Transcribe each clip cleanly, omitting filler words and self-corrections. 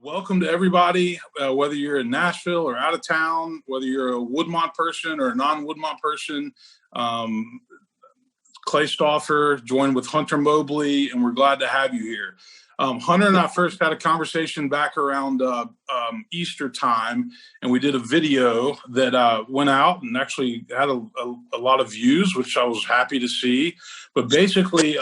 welcome to everybody, whether you're in Nashville or out of town, whether you're a Woodmont person or a non-Woodmont person. Clay Stauffer joined with Hunter Mobley, and we're glad to have you here. Hunter and I first had a conversation back around Easter time, and we did a video that went out and actually had a lot of views, which I was happy to see. But basically,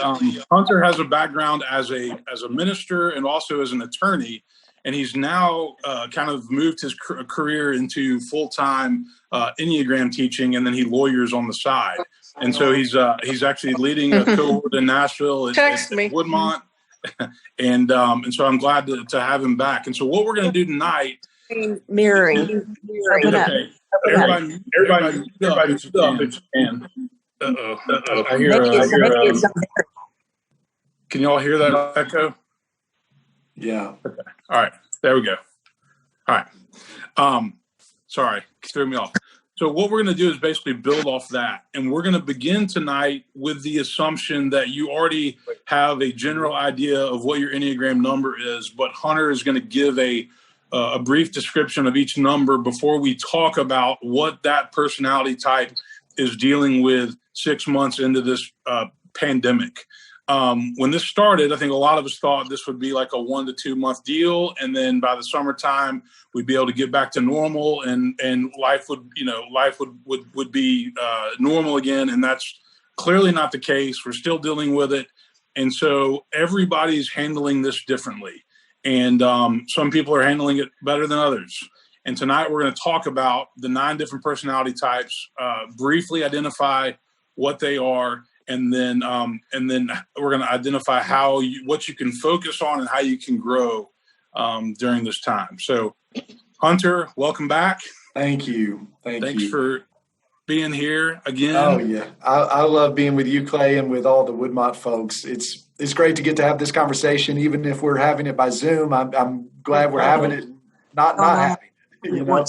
Hunter has a background as a minister and also as an attorney, and he's now kind of moved his career into full-time Enneagram teaching, and then he lawyers on the side. And so he's actually leading a cohort in Nashville at Woodmont. And so I'm glad to have him back. And so what we're going to do tonight. Mirroring. Okay. Everybody, I hear. Can you all hear that echo? Yeah. Okay. All right. There we go. All right. Sorry, threw me off. So what we're going to do is basically build off that. And we're going to begin tonight with the assumption that you already have a general idea of what your Enneagram number is, but Hunter is going to give a brief description of each number before we talk about what that personality type is dealing with 6 months into this pandemic. When this started, I think a lot of us thought this would be like a 1 to 2 month deal. And then by the summertime, we'd be able to get back to normal and life would be normal again. And that's clearly not the case. We're still dealing with it. And so everybody's handling this differently. And some people are handling it better than others. And tonight we're going to talk about the 9 different personality types, briefly identify what they are, and then we're going to identify what you can focus on and how you can grow during this time. So, Hunter, welcome back. Thank you. Thanks for being here again. Oh yeah, I love being with you, Clay, and with all the Woodmont folks. It's great to get to have this conversation, even if we're having it by Zoom. I'm glad we're having it, not having it. You know?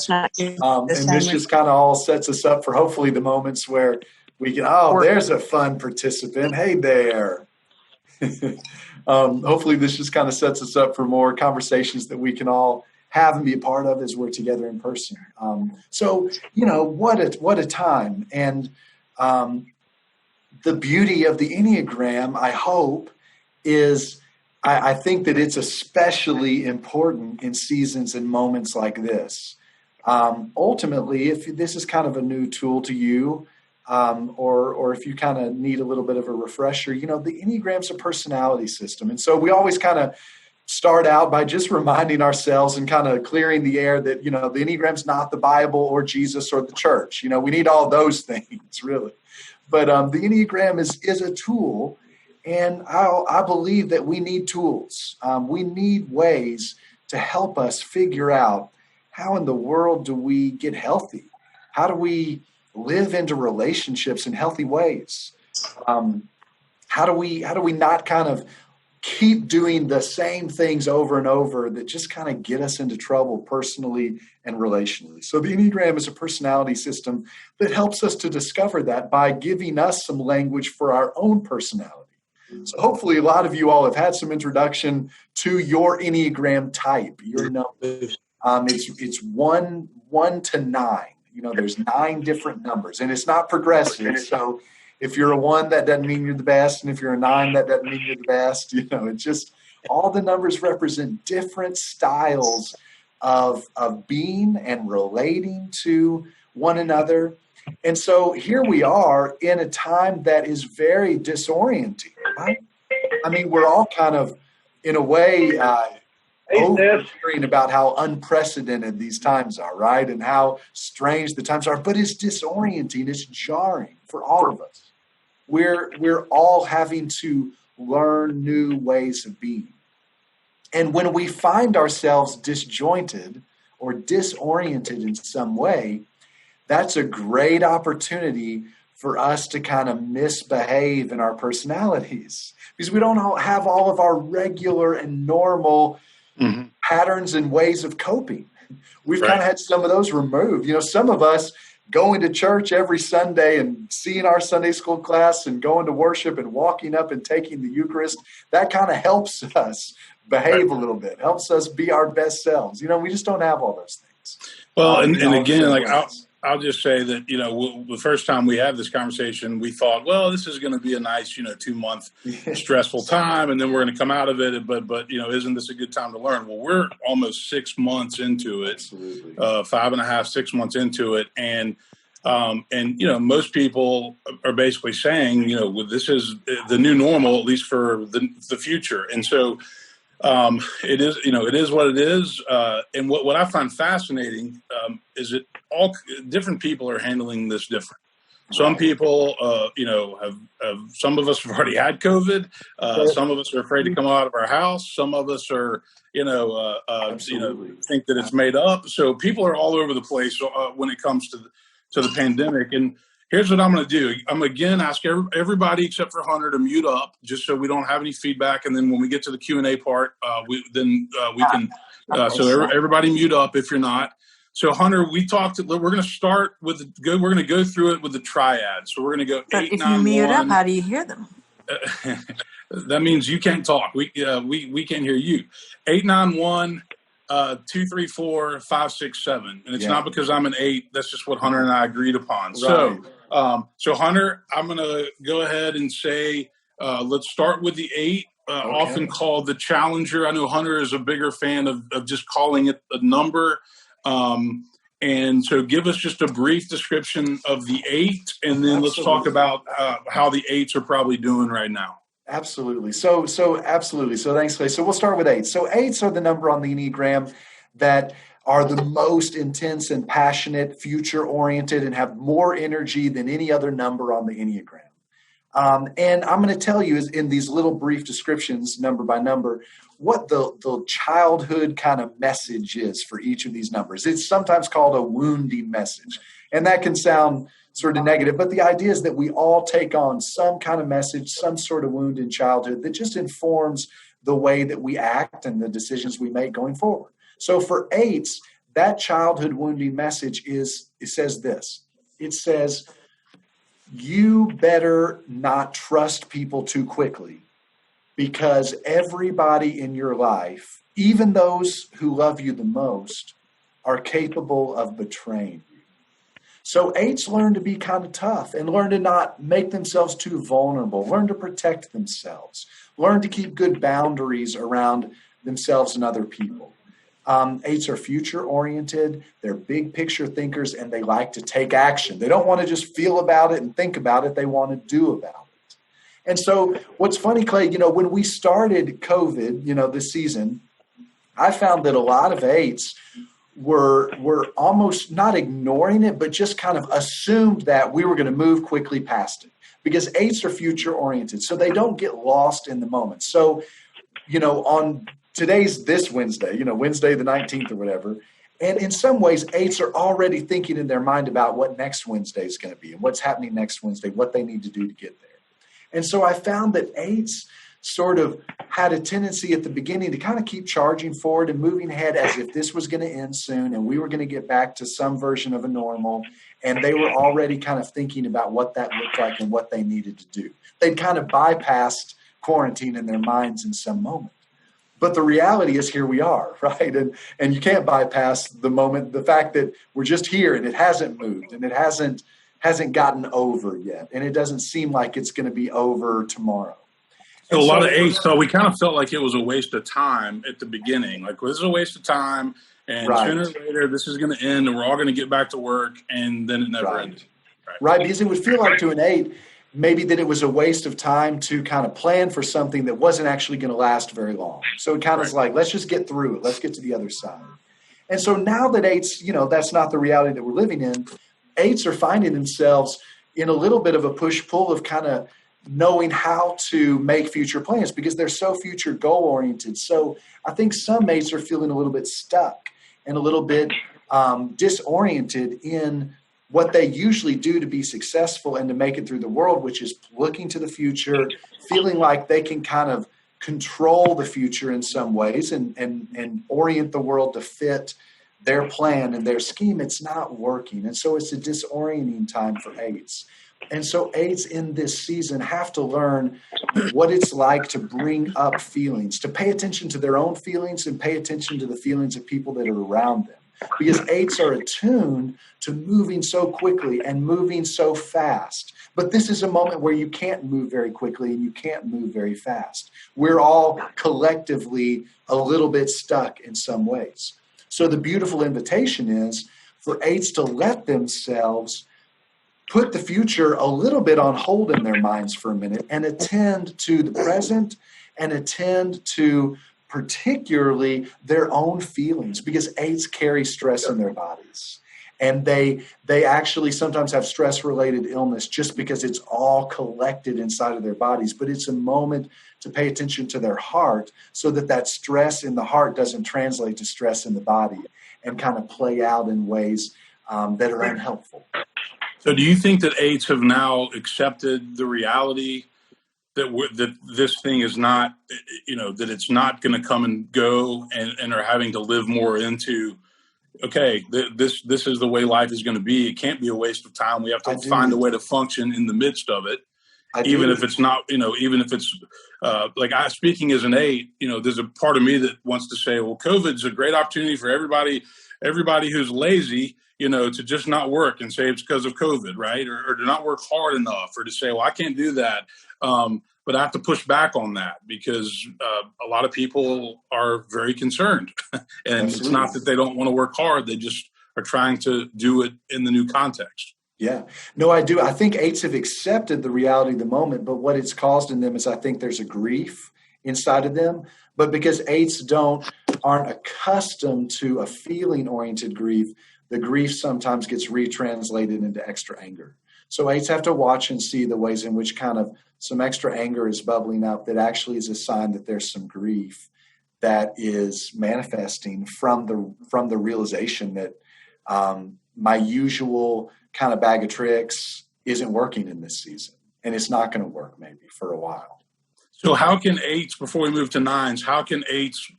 And this just kind of all sets us up for hopefully the moments where we can, there's a fun participant. Hey there. Hopefully this just kind of sets us up for more conversations that we can all have and be a part of as we're together in person. So, what a time. And the beauty of the Enneagram, I hope, is I think that it's especially important in seasons and moments like this. Ultimately, if this is kind of a new tool to you, or if you kind of need a little bit of a refresher, the Enneagram's a personality system. And so we always kind of start out by just reminding ourselves and kind of clearing the air that, the Enneagram's not the Bible or Jesus or the church. We need all those things, really. But the Enneagram is a tool, and I believe that we need tools. We need ways to help us figure out how in the world do we get healthy? How do we live into relationships in healthy ways? How do we not kind of keep doing the same things over and over that just kind of get us into trouble personally and relationally? So the Enneagram is a personality system that helps us to discover that by giving us some language for our own personality. So hopefully a lot of you all have had some introduction to your Enneagram type, your number. It's 1 to 9. There's 9 different numbers, and it's not progressive. So if you're a 1, that doesn't mean you're the best. And if you're a 9, that doesn't mean you're the best. It's just all the numbers represent different styles of being and relating to one another. And so here we are in a time that is very disorienting, right? I mean, we're all kind of, in a way, hearing about how unprecedented these times are, right? And how strange the times are, but it's disorienting, it's jarring for all of us. We're all having to learn new ways of being. And when we find ourselves disjointed or disoriented in some way, that's a great opportunity for us to kind of misbehave in our personalities, because we don't have all of our regular and normal patterns and ways of coping. We've kind of had some of those removed. Some of us going to church every Sunday and seeing our Sunday school class and going to worship and walking up and taking the Eucharist, that kind of helps us behave a little bit, helps us be our best selves. We just don't have all those things. Well, and again, like I'll just say that, the first time we had this conversation, we thought, well, this is going to be a nice, 2-month stressful time, and then we're going to come out of it. But isn't this a good time to learn? Well, we're almost 6 months into it, 5.5, 6 months into it. And most people are basically saying, this is the new normal, at least for the future. And so it is what it is. And what I find fascinating is that all different people are handling this different. Some people, some of us have already had COVID. Some of us are afraid to come out of our house. Some of us are, think that it's made up. So people are all over the place when it comes to the pandemic. And here's what I'm going to do. I'm again ask everybody except for Hunter to mute up, just so we don't have any feedback. And then when we get to the Q&A part, we can. So everybody mute up if you're not. So Hunter, we're going to start with we're going to go through it with the triad. So we're going to go 8, 9, 1. If you mute up, how do you hear them? That means you can't talk. We can't hear you. 8, 9, 1. 2, 3, 4, 5, 6, 7, and it's not because I'm an 8. That's just what Hunter and I agreed upon. Right. So Hunter, I'm going to go ahead and say, let's start with the 8, often called the challenger. I know Hunter is a bigger fan of just calling it a number. And so give us just a brief description of the 8, and then let's talk about how the 8s are probably doing right now. Absolutely. So absolutely. So thanks, Clay. So we'll start with 8. So 8s are the number on the Enneagram that are the most intense and passionate, future-oriented, and have more energy than any other number on the Enneagram. And I'm going to tell you in these little brief descriptions, number by number, what the childhood kind of message is for each of these numbers. It's sometimes called a wounding message. And that can sound sort of negative, but the idea is that we all take on some kind of message, some sort of wound in childhood that just informs the way that we act and the decisions we make going forward. So for 8s, that childhood wounding message says this. It says, you better not trust people too quickly, because everybody in your life, even those who love you the most, are capable of betraying you. So 8s learn to be kind of tough and learn to not make themselves too vulnerable, learn to protect themselves, learn to keep good boundaries around themselves and other people. 8s are future-oriented, they're big picture thinkers, and they like to take action. They don't want to just feel about it and think about it, they want to do about it. And so what's funny, Clay, when we started COVID, this season, I found that a lot of 8s were almost not ignoring it, but just kind of assumed that we were going to move quickly past it, because 8s are future oriented. So they don't get lost in the moment. So, on this Wednesday, Wednesday the 19th or whatever. And in some ways, 8s are already thinking in their mind about what next Wednesday is going to be and what's happening next Wednesday, what they need to do to get there. And so I found that 8s sort of had a tendency at the beginning to kind of keep charging forward and moving ahead as if this was going to end soon and we were going to get back to some version of a normal. And they were already kind of thinking about what that looked like and what they needed to do. They'd kind of bypassed quarantine in their minds in some moment. But the reality is here we are, right? And you can't bypass the fact that we're just here and it hasn't moved and it hasn't gotten over yet. And it doesn't seem like it's going to be over tomorrow. So a lot of 8s, so we kind of felt like it was a waste of time at the beginning. Like, well, this is a waste of time, and sooner or later this is going to end, and we're all going to get back to work, and then it never ended. Right, because it would feel like to an 8, maybe that it was a waste of time to kind of plan for something that wasn't actually going to last very long. So it kind of is like, let's just get through it. Let's get to the other side. And so now that 8s, that's not the reality that we're living in, 8s are finding themselves in a little bit of a push-pull of kind of knowing how to make future plans because they're so future goal-oriented. So I think some 8s are feeling a little bit stuck and a little bit disoriented in what they usually do to be successful and to make it through the world, which is looking to the future, feeling like they can kind of control the future in some ways and orient the world to fit their plan and their scheme. It's not working. And so it's a disorienting time for 8s. And so eights in this season have to learn what it's like to bring up feelings, to pay attention to their own feelings and pay attention to the feelings of people that are around them. Because eights are attuned to moving so quickly and moving so fast. But this is a moment where you can't move very quickly and you can't move very fast. We're all collectively a little bit stuck in some ways. So the beautiful invitation is for eights to let themselves put the future a little bit on hold in their minds for a minute and attend to the present and attend to particularly their own feelings, because eights carry stress in their bodies. And they actually sometimes have stress-related illness just because it's all collected inside of their bodies. But it's a moment to pay attention to their heart so that that stress in the heart doesn't translate to stress in the body and kind of play out in ways that are unhelpful. So do you think that eights have now accepted the reality that this thing is not, that it's not going to come and go, and are having to live more into, okay, this is the way life is going to be. It can't be a waste of time. We have to find a way to function in the midst of it. Even if it's not, even if it's speaking as an eight, there's a part of me that wants to say, well, COVID's a great opportunity for everybody who's lazy, to just not work and say it's because of COVID, right? Or to not work hard enough, or to say, well, I can't do that. But I have to push back on that because a lot of people are very concerned. And Absolutely. It's not that they don't want to work hard. They just are trying to do it in the new context. Yeah. No, I do. I think eights have accepted the reality of the moment, but what it's caused in them is I think there's a grief inside of them. But because eights aren't accustomed to a feeling-oriented grief, the grief sometimes gets retranslated into extra anger. So eights have to watch and see the ways in which kind of some extra anger is bubbling up that actually is a sign that there's some grief that is manifesting from the realization that my usual kind of bag of tricks isn't working in this season, and it's not going to work maybe for a while. So how can eights, before we move to nines, how can eights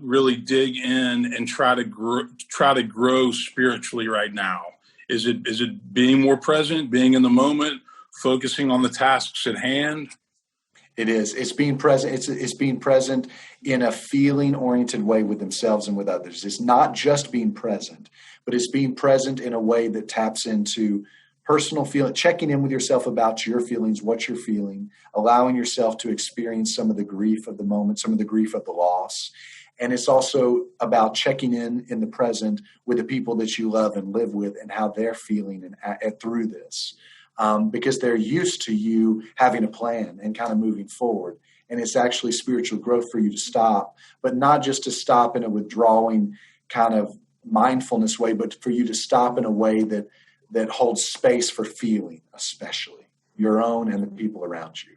really dig in and try to grow spiritually right now? Is it being more present, being in the moment, focusing on the tasks at hand? It is. It's being present. It's being present in a feeling-oriented way with themselves and with others. It's not just being present, but it's being present in a way that taps into personal feeling, checking in with yourself about your feelings, what you're feeling, allowing yourself to experience some of the grief of the moment, some of the grief of the loss. And it's also about checking in the present with the people that you love and live with and how they're feeling and through this. Because they're used to you having a plan and kind of moving forward. And it's actually spiritual growth for you to stop, but not just to stop in a withdrawing kind of mindfulness way, but for you to stop in a way that holds space for feeling, especially your own and the people around you.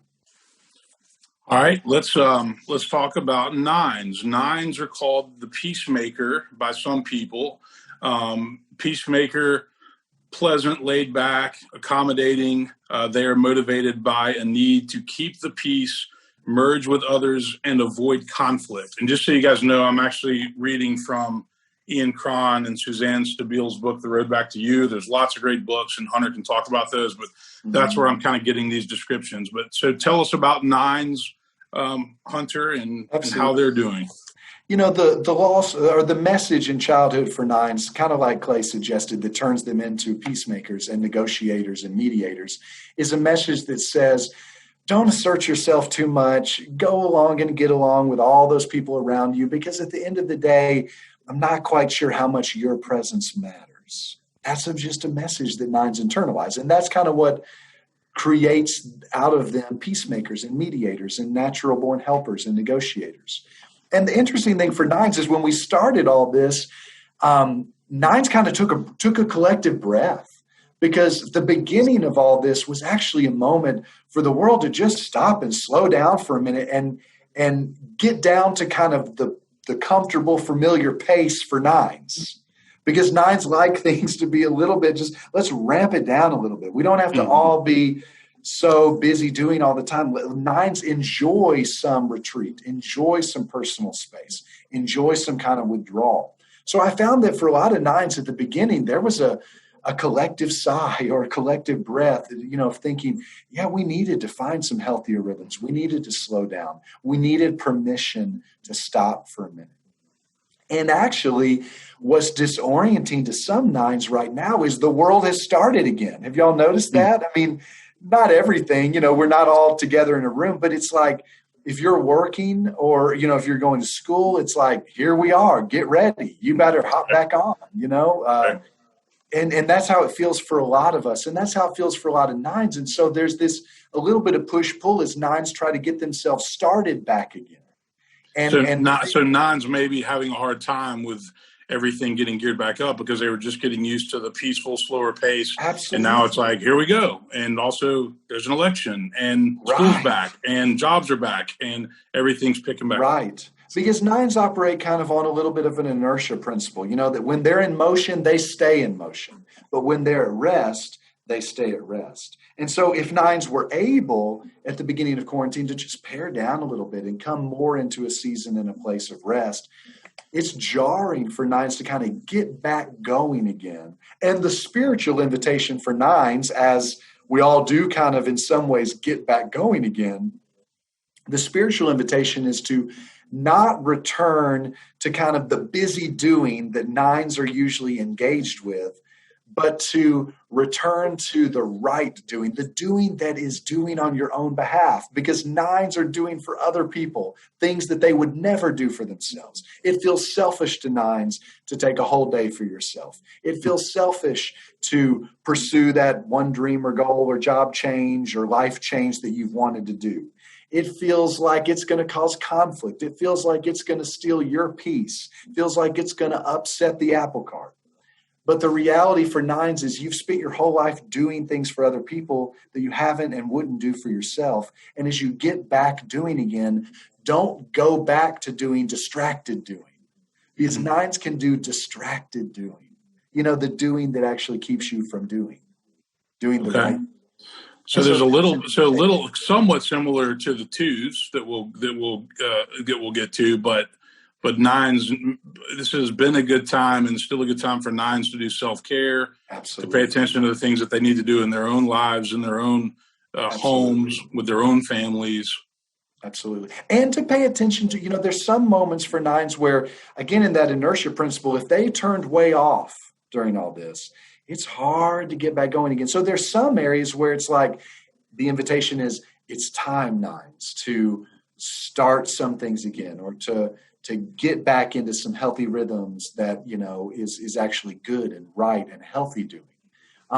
All right, let's talk about nines. Nines are called the peacemaker by some people. Peacemaker, pleasant, laid back, accommodating. They are motivated by a need to keep the peace, merge with others, and avoid conflict. And just so you guys know, I'm actually reading from Ian Cron and Suzanne Stabile's book, The Road Back to You. There's lots of great books, and Hunter can talk about those, but that's where I'm kind of getting these descriptions. But so tell us about nines, Hunter, and how they're doing. The loss or the message in childhood for nines, kind of like Clay suggested, that turns them into peacemakers and negotiators and mediators, is a message that says, don't assert yourself too much. Go along and get along with all those people around you, because at the end of the day, I'm not quite sure how much your presence matters. That's just a message that nines internalize. And that's kind of what creates out of them peacemakers and mediators and natural born helpers and negotiators. And the interesting thing for nines is when we started all this, nines kind of took a collective breath, because the beginning of all this was actually a moment for the world to just stop and slow down for a minute and get down to kind of the comfortable, familiar pace for nines. Because nines like things to be a little bit just, let's ramp it down a little bit. We don't have to all be so busy doing all the time. Nines enjoy some retreat, enjoy some personal space, enjoy some kind of withdrawal. So I found that for a lot of nines at the beginning, there was a a collective sigh or a collective breath, of thinking, yeah, we needed to find some healthier rhythms. We needed to slow down. We needed permission to stop for a minute. And actually, what's disorienting to some nines right now is the world has started again. Have y'all noticed that? I mean, not everything, we're not all together in a room, but it's like, if you're working or, if you're going to school, it's like, here we are, get ready. You better hop back on, and that's how it feels for a lot of us. And that's how it feels for a lot of nines. And so there's a little bit of push-pull as nines try to get themselves started back again. So nines may be having a hard time with everything getting geared back up because they were just getting used to the peaceful, slower pace. Absolutely. And now it's like, here we go. And also there's an election and school's back and jobs are back and everything's picking back up. Right. Because nines operate kind of on a little bit of an inertia principle, that when they're in motion, they stay in motion. But when they're at rest, they stay at rest. And so if nines were able at the beginning of quarantine to just pare down a little bit and come more into a season and a place of rest, it's jarring for nines to kind of get back going again. And the spiritual invitation for nines, as we all do kind of in some ways get back going again, the spiritual invitation is to not return to kind of the busy doing that nines are usually engaged with, but to return to the right doing, the doing that is doing on your own behalf, because nines are doing for other people things that they would never do for themselves. It feels selfish to nines to take a whole day for yourself. It feels selfish to pursue that one dream or goal or job change or life change that you've wanted to do. It feels like it's going to cause conflict. It feels like it's going to steal your peace. It feels like it's going to upset the apple cart. But the reality for nines is you've spent your whole life doing things for other people that you haven't and wouldn't do for yourself. And as you get back doing again, don't go back to doing distracted doing. Because nines can do distracted doing. The doing that actually keeps you from doing the right. So there's a little somewhat similar to the twos that we'll get to, but nines, this has been a good time and still a good time for nines to do self-care, to pay attention to the things that they need to do in their own lives, in their own homes, with their own families. Absolutely. And to pay attention to, there's some moments for nines where, again, in that inertia principle, if they turned way off during all this, it's hard to get back going again. So there's some areas where it's like the invitation is, it's time, nines, to start some things again, or to get back into some healthy rhythms that, is actually good and right and healthy doing.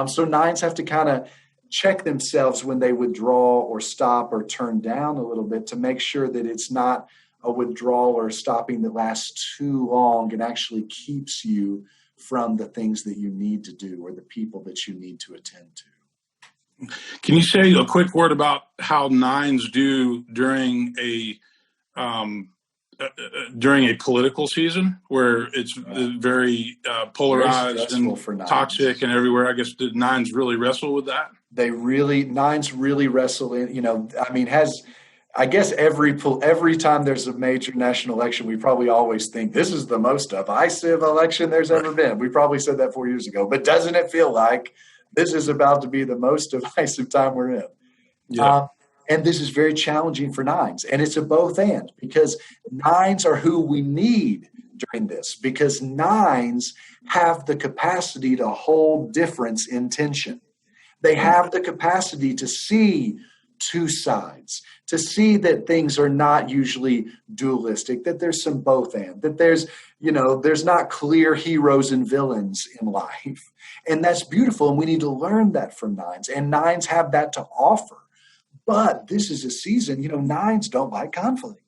So nines have to kind of check themselves when they withdraw or stop or turn down a little bit to make sure that it's not a withdrawal or stopping that lasts too long and actually keeps you from the things that you need to do or the people that you need to attend to. Can you say a quick word about how nines do during a political season where it's very polarized and toxic and everywhere? I guess did nines really wrestle with that? Nines really wrestle in, I guess every time there's a major national election, we probably always think this is the most divisive election there's ever been. We probably said that 4 years ago, but doesn't it feel like this is about to be the most divisive time we're in? Yeah. And this is very challenging for nines. And it's a both and, because nines are who we need during this, because nines have the capacity to hold difference in tension. They have the capacity to see two sides, to see that things are not usually dualistic, that there's some both and, that there's not clear heroes and villains in life. And that's beautiful. And we need to learn that from nines. And nines have that to offer. But this is a season, nines don't like conflict.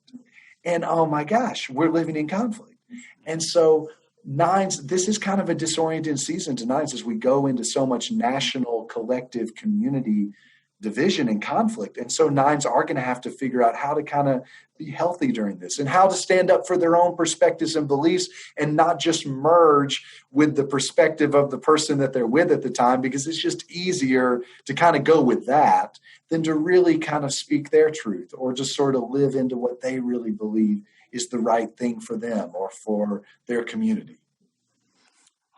And oh my gosh, we're living in conflict. And so nines, this is kind of a disorienting season to nines as we go into so much national, collective, community division and conflict. And so nines are going to have to figure out how to kind of be healthy during this and how to stand up for their own perspectives and beliefs and not just merge with the perspective of the person that they're with at the time, because it's just easier to kind of go with that than to really kind of speak their truth or just sort of live into what they really believe is the right thing for them or for their community.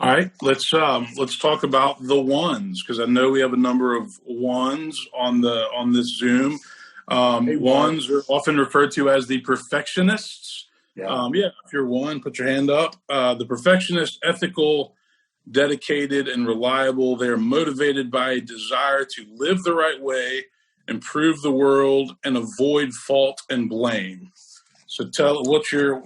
All right, let's talk about the ones, because I know we have a number of ones on this Zoom. Ones are often referred to as the perfectionists. Yeah. If you're one, put your hand up. The perfectionist, ethical, dedicated, and reliable. They're motivated by a desire to live the right way, improve the world, and avoid fault and blame. So tell us your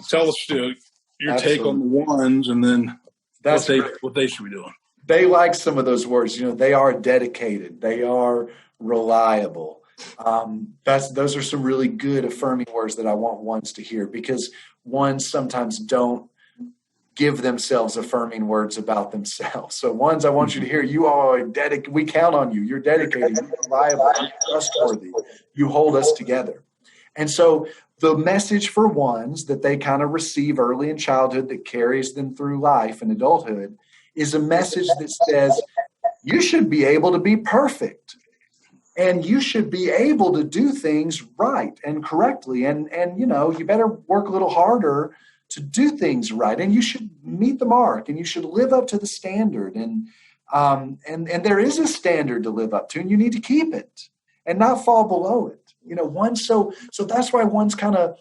take on the ones, and then what they should be doing. They like some of those words. They are dedicated. They are reliable. Those are some really good affirming words that I want ones to hear, because ones sometimes don't give themselves affirming words about themselves. So ones, I want you to hear, you are dedicated. We count on you. You're dedicated. You're reliable. You're trustworthy. You hold us together. And so the message for ones that they kind of receive early in childhood that carries them through life and adulthood is a message that says you should be able to be perfect, and you should be able to do things right and correctly. And you better work a little harder to do things right, and you should meet the mark, and you should live up to the standard. And there is a standard to live up to, and you need to keep it and not fall below it. So that's why ones kind of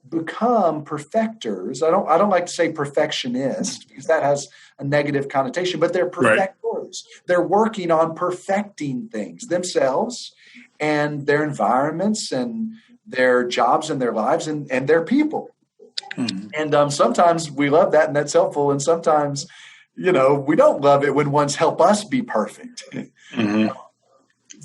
become perfectors. I don't like to say perfectionist, because that has a negative connotation, but they're perfectors. Right. They're working on perfecting things, themselves and their environments and their jobs and their lives and their people. Mm-hmm. And sometimes we love that, and that's helpful. And sometimes, we don't love it when ones help us be perfect. Mm-hmm.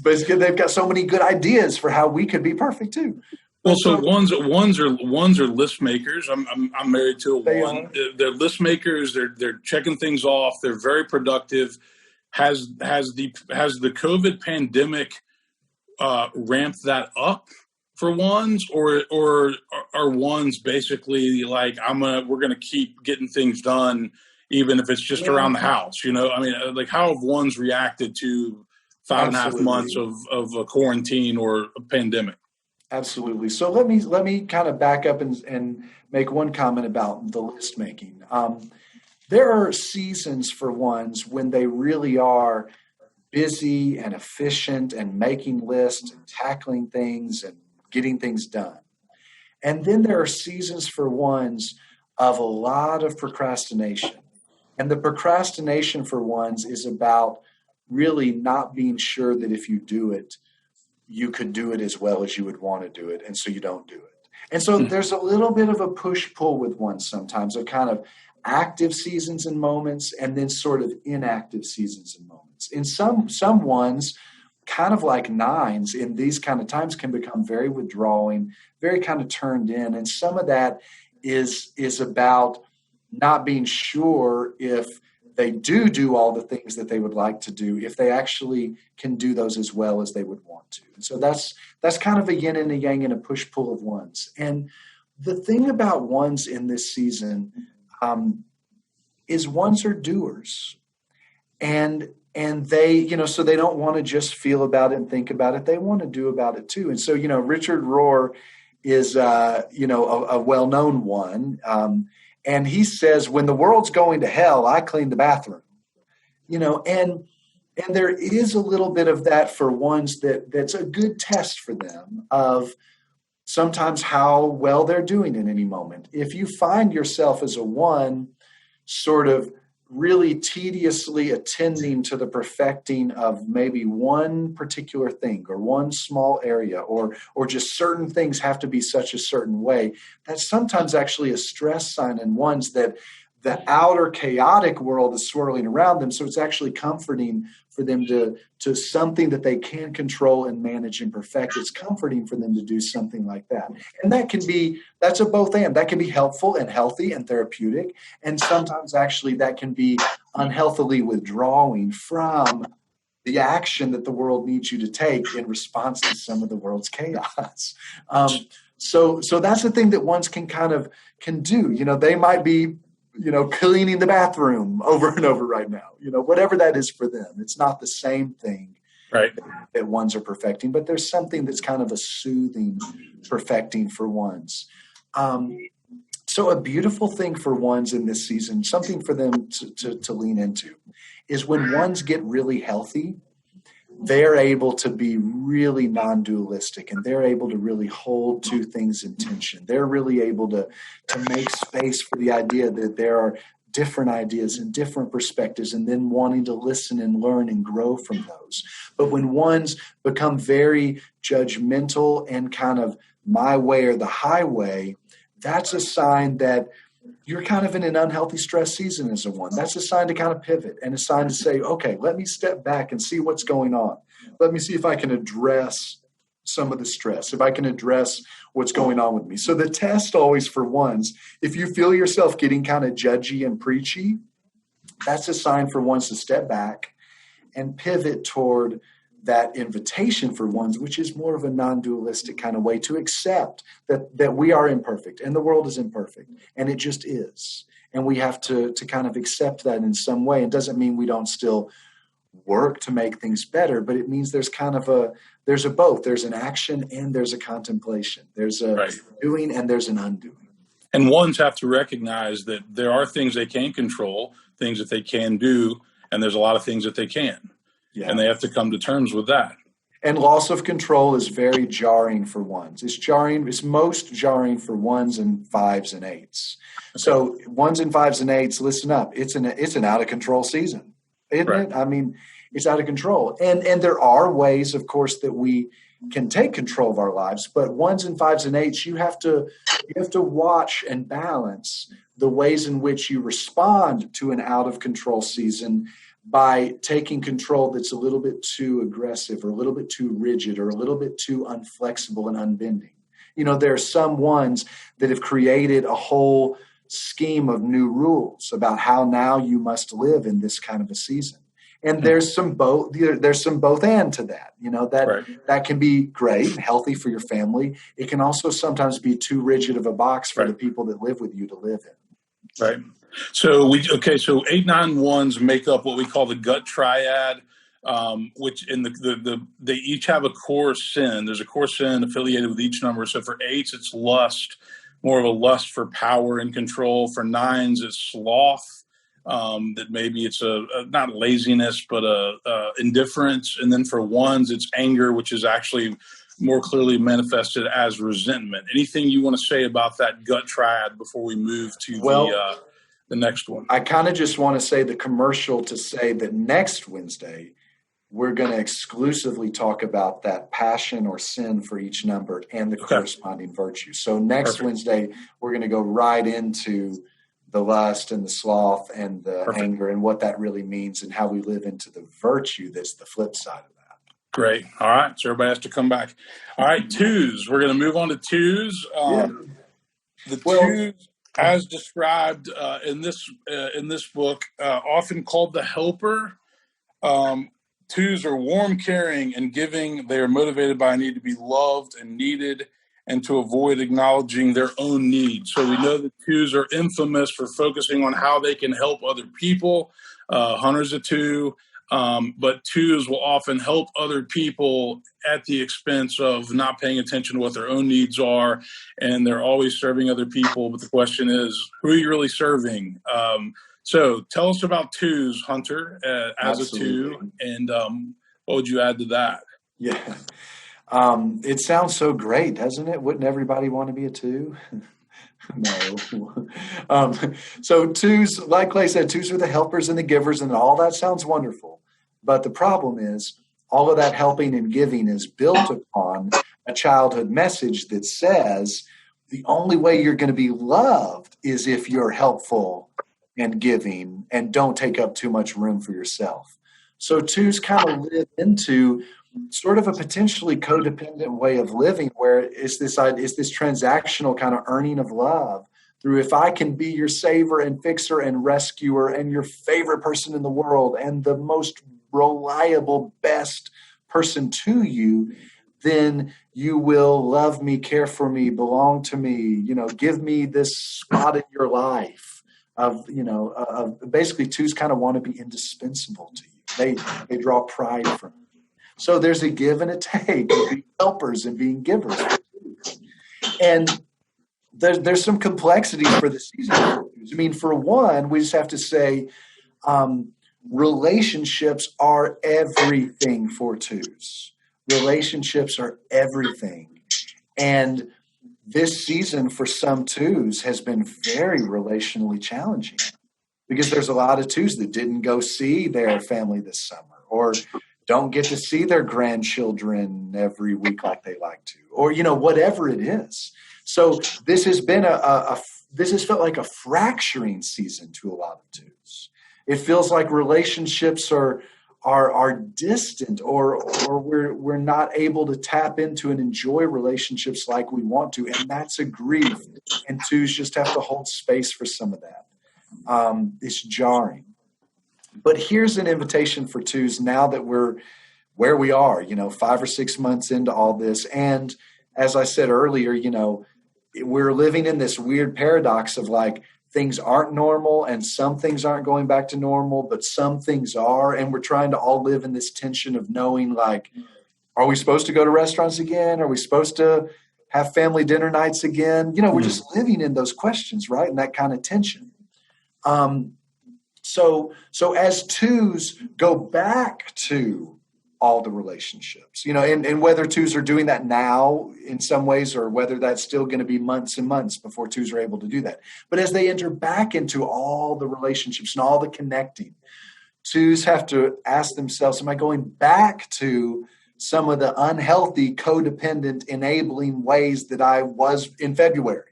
But they've got so many good ideas for how we could be perfect too. Well, so ones are list makers. I'm married to a one. They're list makers. They're checking things off. They're very productive. Has the COVID pandemic ramped that up for ones, or are ones basically like we're gonna keep getting things done even if it's just around the house? Like, how have ones reacted to 5.5 months of a quarantine or a pandemic? Absolutely. So let me kind of back up and make one comment about the list making. There are seasons for ones when they really are busy and efficient and making lists and tackling things and getting things done. And then there are seasons for ones of a lot of procrastination. And the procrastination for ones is about really not being sure that if you do it, you could do it as well as you would want to do it, and so you don't do it. And so there's a little bit of a push-pull with ones sometimes, of kind of active seasons and moments, and then sort of inactive seasons and moments. In some ones, kind of like nines, in these kind of times can become very withdrawing, very kind of turned in, and some of that is about not being sure if they do all the things that they would like to do, if they actually can do those as well as they would want to. And so that's kind of a yin and a yang and a push-pull of ones. And the thing about ones in this season is ones are doers. And they, so they don't want to just feel about it and think about it. They want to do about it too. And so, Richard Rohr is, a well-known one. And he says, when the world's going to hell, I clean the bathroom, and there is a little bit of that for ones that's a good test for them of sometimes how well they're doing in any moment. If you find yourself as a one sort of really tediously attending to the perfecting of maybe one particular thing or one small area, or just certain things have to be such a certain way, that's sometimes actually a stress sign in ones that the outer chaotic world is swirling around them. So it's actually comforting for them to something that they can control and manage and perfect. It's comforting for them to do something like that. And that's a both and. That can be helpful and healthy and therapeutic. And sometimes actually that can be unhealthily withdrawing from the action that the world needs you to take in response to some of the world's chaos. So that's the thing that ones can do. They might be cleaning the bathroom over and over right now, whatever that is for them. It's not the same thing right that ones are perfecting, but there's something that's kind of a soothing perfecting for ones. So a beautiful thing for ones in this season, something for them to lean into, is when ones get really healthy, they're able to be really non-dualistic, and they're able to really hold two things in tension. They're really able to make space for the idea that there are different ideas and different perspectives, and then wanting to listen and learn and grow from those. But when ones become very judgmental and kind of my way or the highway, that's a sign that you're kind of in an unhealthy stress season as a one. That's a sign to kind of pivot and a sign to say, okay, let me step back and see what's going on. Let me see if I can address some of the stress, if I can address what's going on with me. So the test always for ones, if you feel yourself getting kind of judgy and preachy, that's a sign for ones to step back and pivot toward that invitation for ones, which is more of a non-dualistic kind of way to accept that we are imperfect and the world is imperfect, and it just is. And we have to kind of accept that in some way. It doesn't mean we don't still work to make things better, but it means there's kind of there's a both. There's an action and there's a contemplation. There's a doing and there's an undoing. And ones have to recognize that there are things they can control, things that they can do, and there's a lot of things that they can. Yeah. And they have to come to terms with that. And loss of control is very jarring for ones. It's jarring. It's most jarring for ones and fives and eights. Okay. So ones and fives and eights, listen up. It's an out of control season, isn't it? I mean, it's out of control. And there are ways, of course, that we can take control of our lives. But ones and fives and eights, you have to watch and balance the ways in which you respond to an out of control season by taking control that's a little bit too aggressive or a little bit too rigid or a little bit too unflexible and unbending. You know, there are some ones that have created a whole scheme of new rules about how now you must live in this kind of a season. And there's some both and to that, you know, that can be great and healthy for your family. It can also sometimes be too rigid of a box for the people that live with you to live in. Right. So 8, 9, 1s make up what we call the gut triad, which in they each have a core sin. There's a core sin affiliated with each number. So for 8s, it's lust, more of a lust for power and control. For 9s, it's sloth. That maybe it's not laziness, but indifference. And then for 1s, it's anger, which is actually more clearly manifested as resentment. Anything you want to say about that gut triad before we move to the next one? I kind of just want to say the commercial to say that next Wednesday, we're going to exclusively talk about that passion or sin for each number and the corresponding virtue. So next Wednesday, we're going to go right into the lust and the sloth and the anger and what that really means and how we live into the virtue that's the flip side of that. Great. All right. So everybody has to come back. All right. 2s. We're going to move on to 2s. The 2s, as described in this book, often called the helper. 2s are warm, caring, and giving. They are motivated by a need to be loved and needed and to avoid acknowledging their own needs. So we know that 2s are infamous for focusing on how they can help other people. Hunter's a 2. But 2s will often help other people at the expense of not paying attention to what their own needs are. And they're always serving other people. But the question is, who are you really serving? So tell us about 2s, Hunter, as Absolutely. a 2. And what would you add to that? Yeah. It sounds so great, doesn't it? Wouldn't everybody want to be a 2? No. So 2s, like Clay said, 2s are the helpers and the givers, and all that sounds wonderful. But the problem is all of that helping and giving is built upon a childhood message that says the only way you're going to be loved is if you're helpful and giving and don't take up too much room for yourself. So 2s kind of live into sort of a potentially codependent way of living where it's this transactional kind of earning of love through if I can be your saver and fixer and rescuer and your favorite person in the world and the most reliable, best person to you, then you will love me, care for me, belong to me, give me this spot in your life of basically 2s kind of want to be indispensable to you. They draw pride from it. So there's a give and a take of being helpers and being givers. And there's some complexities for the season. I mean, for one, we just have to say relationships are everything for twos. Relationships are everything. And this season for some twos has been very relationally challenging because there's a lot of twos that didn't go see their family this summer or don't get to see their grandchildren every week like they like to, or, whatever it is. So this has been this has felt like a fracturing season to a lot of twos. It feels like relationships are distant, or we're not able to tap into and enjoy relationships like we want to, and that's a grief. And twos just have to hold space for some of that. It's jarring. But here's an invitation for twos now that we're where we are, 5 or 6 months into all this. And as I said earlier, we're living in this weird paradox of like things aren't normal and some things aren't going back to normal, but some things are. And we're trying to all live in this tension of knowing, like, are we supposed to go to restaurants again? Are we supposed to have family dinner nights again? We're just living in those questions, right? And that kind of tension. So as twos go back to all the relationships, and whether twos are doing that now in some ways, or whether that's still going to be months and months before twos are able to do that. But as they enter back into all the relationships and all the connecting, twos have to ask themselves, am I going back to some of the unhealthy, codependent, enabling ways that I was in February?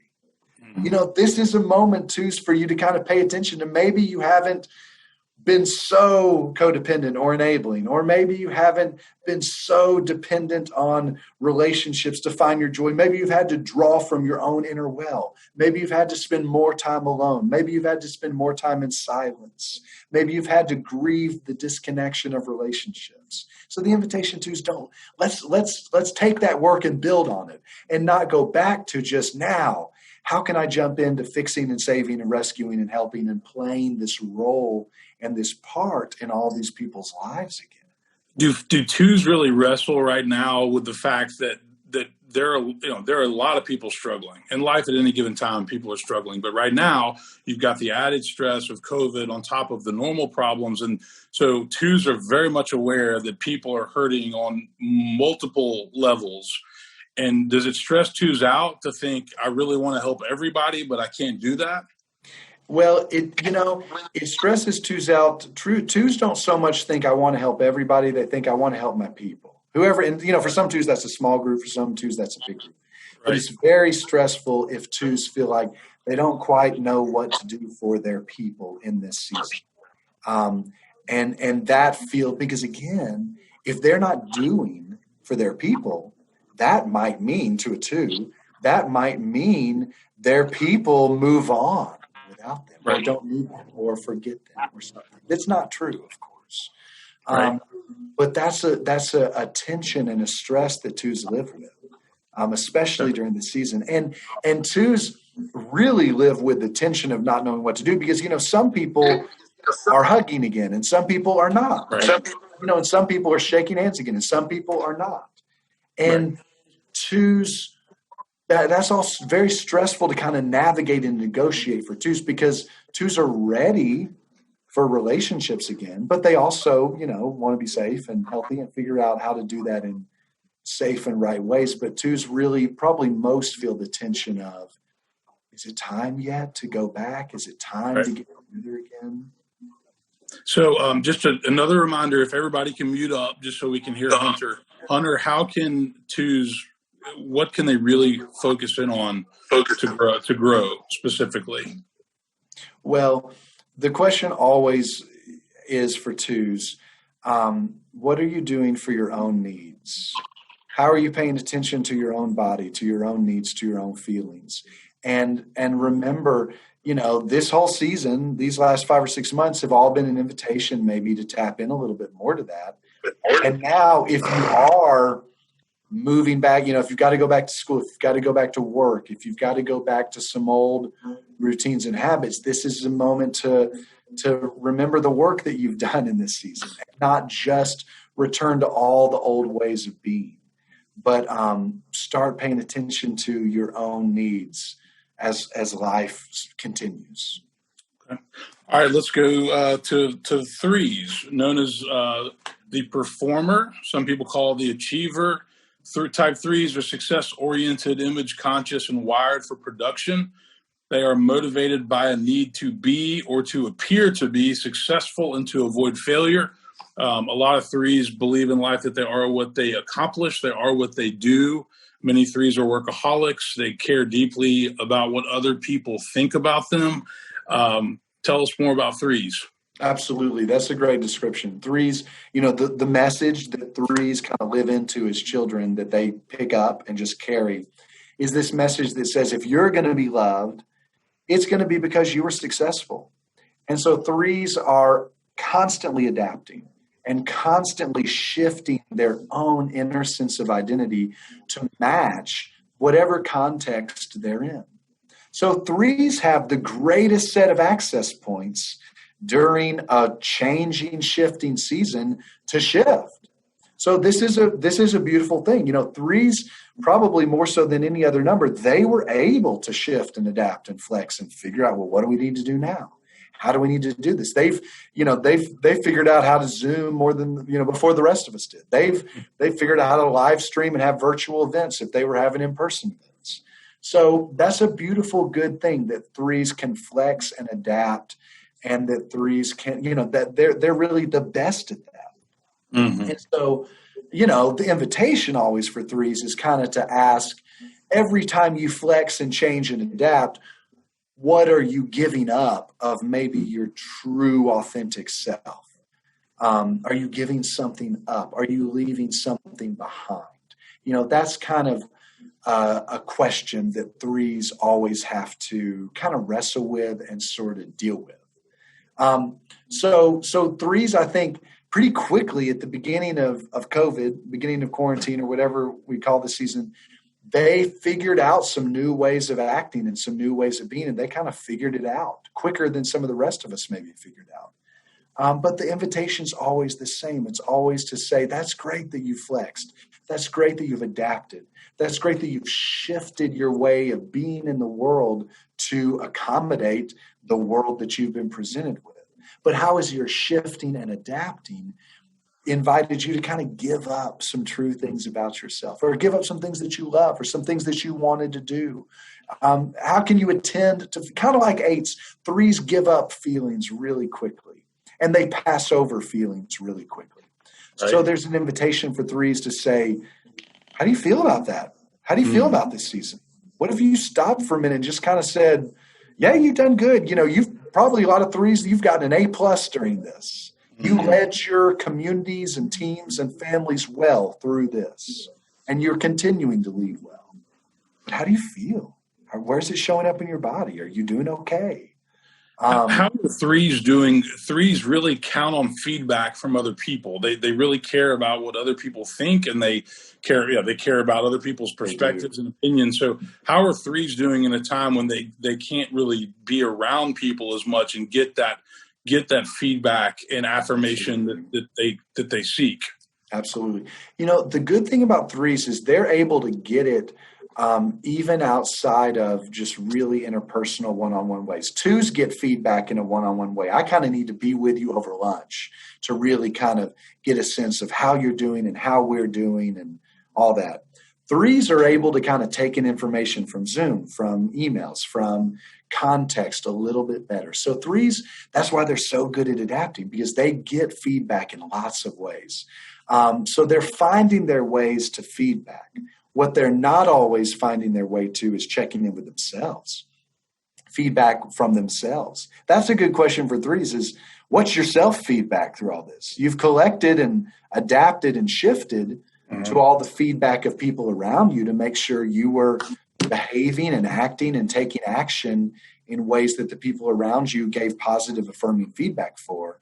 This is a moment, twos, for you to kind of pay attention to. Maybe you haven't been so codependent or enabling, or maybe you haven't been so dependent on relationships to find your joy. Maybe you've had to draw from your own inner well. Maybe you've had to spend more time alone. Maybe you've had to spend more time in silence. Maybe you've had to grieve the disconnection of relationships. So the invitation to is let's take that work and build on it, and not go back to just now. How can I jump into fixing and saving and rescuing and helping and playing this role and this part in all these people's lives again? Do twos really wrestle right now with the fact that there are a lot of people struggling in life at any given time? People are struggling, but right now you've got the added stress of COVID on top of the normal problems, and so twos are very much aware that people are hurting on multiple levels. And does it stress twos out to think, I really want to help everybody, but I can't do that? Well, it stresses twos out. Twos don't so much think I want to help everybody. They think I want to help my people. Whoever, and for some twos, that's a small group. For some twos, that's a big group. Right. But it's very stressful if twos feel like they don't quite know what to do for their people in this season. And that feel, because again, if they're not doing for their people, that might mean to a two, that might mean their people move on without them, or don't need them, or forget them, or something. That's not true, of course. But that's a tension and a stress that twos live with, especially during the season. And twos really live with the tension of not knowing what to do, because some people are hugging again, and some people are not. Right. And some people are shaking hands again, and some people are not. And twos, that's all very stressful to kind of navigate and negotiate for twos, because twos are ready for relationships again, but they also, want to be safe and healthy and figure out how to do that in safe and right ways. But twos really probably most feel the tension of, is it time yet to go back? Is it time to get together again? So just another reminder, if everybody can mute up just so we can hear Hunter. Hunter, how can twos, what can they really focus in on to grow specifically? Well, the question always is for twos, what are you doing for your own needs? How are you paying attention to your own body, to your own needs, to your own feelings? And remember, this whole season, these last 5 or 6 months have all been an invitation maybe to tap in a little bit more to that. And now if you are moving back, if you've got to go back to school, if you've got to go back to work, if you've got to go back to some old routines and habits, this is a moment to remember the work that you've done in this season, not just return to all the old ways of being, but start paying attention to your own needs as life continues. Okay. All right, let's go to threes, known as the performer. Some people call the achiever. Type threes are success-oriented, image-conscious, and wired for production. They are motivated by a need to be or to appear to be successful and to avoid failure. A lot of threes believe in life that they are what they accomplish. They are what they do. Many threes are workaholics. They care deeply about what other people think about them. Tell us more about threes. Absolutely. That's a great description. Threes, the message that threes kind of live into as children that they pick up and just carry is this message that says, if you're going to be loved, it's going to be because you were successful. And so threes are constantly adapting and constantly shifting their own inner sense of identity to match whatever context they're in. So threes have the greatest set of access points during a changing, shifting season to shift. So this is a beautiful thing. Threes, probably more so than any other number, they were able to shift and adapt and flex and figure out, well, what do we need to do now? How do we need to do this? They've figured out how to Zoom more than, before the rest of us did. They've figured out how to live stream and have virtual events if they were having in-person events. So that's a beautiful, good thing that threes can flex and adapt, and that threes can, that they're really the best at that. Mm-hmm. And so, the invitation always for threes is kind of to ask, every time you flex and change and adapt, what are you giving up of maybe your true, authentic self? Are you giving something up? Are you leaving something behind? That's kind of a question that threes always have to kind of wrestle with and sort of deal with. So threes, I think, pretty quickly at the beginning of COVID, beginning of quarantine or whatever we call the season, they figured out some new ways of acting and some new ways of being, and they kind of figured it out quicker than some of the rest of us maybe figured out. But the invitation's always the same. It's always to say, that's great that you flexed. That's great that you've adapted. That's great that you've shifted your way of being in the world to accommodate the world that you've been presented with. But how is your shifting and adapting invited you to kind of give up some true things about yourself, or give up some things that you love, or some things that you wanted to do? How can you attend to, kind of like eights, threes give up feelings really quickly, and they pass over feelings really quickly. Right. So there's an invitation for threes to say, how do you feel about that? How do you feel about this season? What if you stopped for a minute and just kind of said, yeah, you've done good. You've probably, a lot of threes, you've gotten an A+ during this. You led your communities and teams and families well through this, and you're continuing to lead well. But how do you feel? Where's it showing up in your body? Are you doing okay? How are threes doing? Threes really count on feedback from other people. They really care about what other people think, and they care about other people's perspectives and opinions. So how are threes doing in a time when they can't really be around people as much and get that feedback and affirmation that they seek? Absolutely. The good thing about threes is they're able to get it even outside of just really interpersonal one-on-one ways. Twos get feedback in a one-on-one way. I kind of need to be with you over lunch to really kind of get a sense of how you're doing and how we're doing and all that. Threes are able to kind of take in information from Zoom, from emails, from context a little bit better. So threes, that's why they're so good at adapting, because they get feedback in lots of ways. So they're finding their ways to feedback. What they're not always finding their way to is checking in with themselves, feedback from themselves. That's a good question for threes is, what's your self-feedback through all this? You've collected and adapted and shifted to all the feedback of people around you to make sure you were behaving and acting and taking action in ways that the people around you gave positive, affirming feedback for.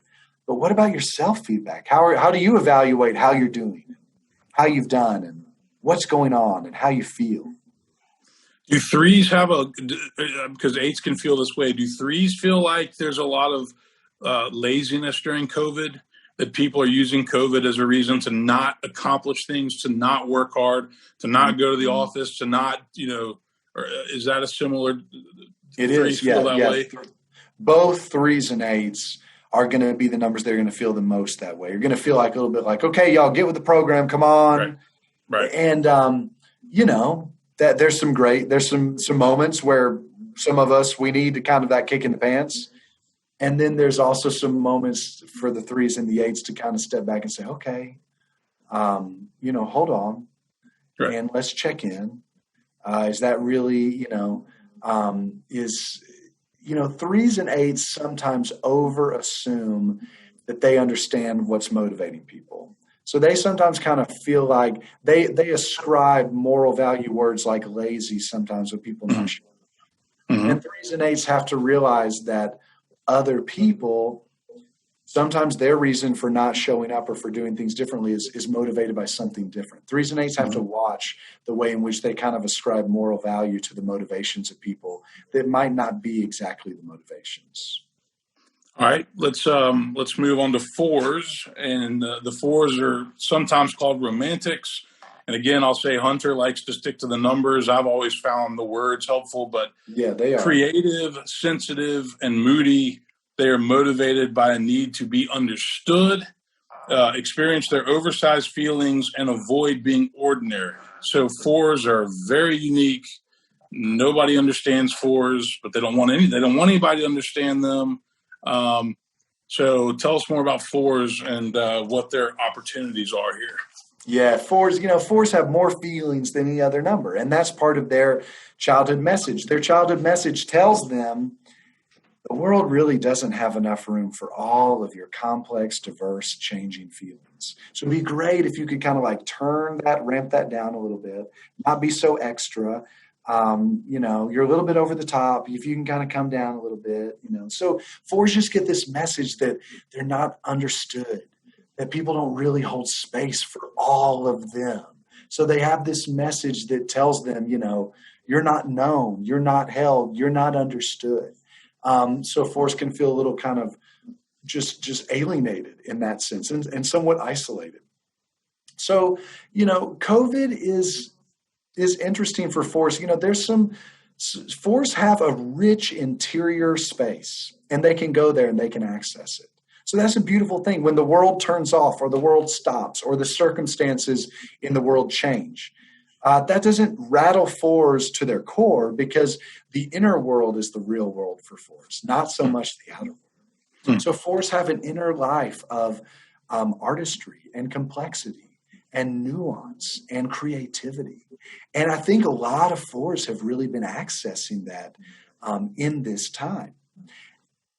But what about your self-feedback? How do you evaluate how you're doing, how you've done, and what's going on, and how you feel? Do threes have because eights can feel this way, do threes feel like there's a lot of laziness during COVID, that people are using COVID as a reason to not accomplish things, to not work hard, to not go to the office, to not, Or is that a similar? It is. Feel that way? Both 3s and 8s are going to be the numbers they're going to feel the most that way. You're going to feel like a little bit like, okay, y'all get with the program. Come on. Right. And, you know, that there's some moments where some of us, we need to kind of that kick in the pants. And then there's also some moments for the 3s and the 8s to kind of step back and say, okay, you know, hold on and let's check in. Is that really, you know, 3s and 8s sometimes over assume that they understand what's motivating people. So they sometimes kind of feel like they ascribe moral value words like lazy sometimes with people not sure. Mm-hmm. And 3s and 8s have to realize that other people, sometimes their reason for not showing up or for doing things differently is motivated by something different. 3s and 8s have to watch the way in which they kind of ascribe moral value to the motivations of people that might not be exactly the motivations. All right, let's move on to 4s, and the 4s are sometimes called romantics. And again, I'll say Hunter likes to stick to the numbers. I've always found the words helpful, but yeah, they are creative, sensitive, and moody. They are motivated by a need to be understood, experience their oversized feelings, and avoid being ordinary. So 4s are very unique. Nobody understands 4s, but they don't want anybody to understand them. So tell us more about 4s and what their opportunities are here. Yeah, 4s have more feelings than any other number, and that's part of their childhood message. Their childhood message tells them the world really doesn't have enough room for all of your complex, diverse, changing feelings. So it'd be great if you could kind of like ramp that down a little bit, not be so extra. You know, you're a little bit over the top. If you can kind of come down a little bit, you know. So 4s just get this message that they're not understood, that people don't really hold space for all of them. So they have this message that tells them, you know, you're not known, you're not held, you're not understood. So 4s can feel a little kind of just alienated in that sense and somewhat isolated. So, you know, COVID is interesting for 4s. You know, there's 4s have a rich interior space, and they can go there and they can access it. So that's a beautiful thing. When the world turns off or the world stops or the circumstances in the world change, that doesn't rattle 4s to their core, because the inner world is the real world for 4s, not so much the outer world. So 4s have an inner life of artistry and complexity and nuance and creativity. And I think a lot of 4s have really been accessing that in this time.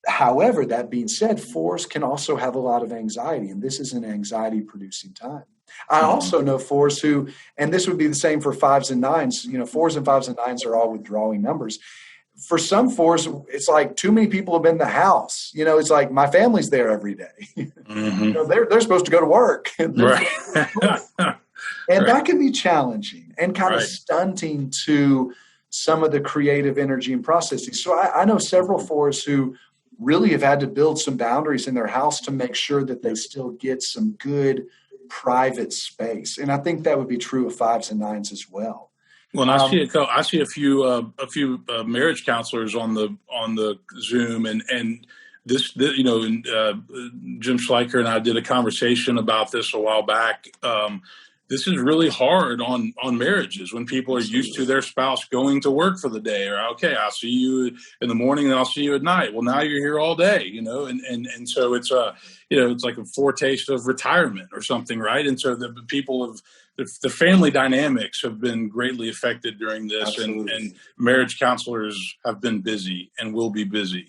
However, that being said, 4s can also have a lot of anxiety, and this is an anxiety-producing time. I also know 4s who, and this would be the same for 5s and 9s, you know, 4s and 5s and 9s are all withdrawing numbers. For some 4s, it's like too many people have been in the house. You know, it's like my family's there every day. You know, they're supposed to go to work. Right. And that can be challenging and kind of stunting to some of the creative energy and processing. So I know several 4s who really have had to build some boundaries in their house to make sure that they still get some good private space. And I think that would be true of 5s and 9s as well. Well, I see a few marriage counselors on the Zoom, and this you know, Jim Schleicher and I did a conversation about this a while back. This is really hard on marriages when people are used to their spouse going to work for the day, or, okay, I'll see you in the morning and I'll see you at night. Well, now you're here all day, you know, and so it's it's like a foretaste of retirement or something, right? And so the people the family dynamics have been greatly affected during this, and marriage counselors have been busy and will be busy.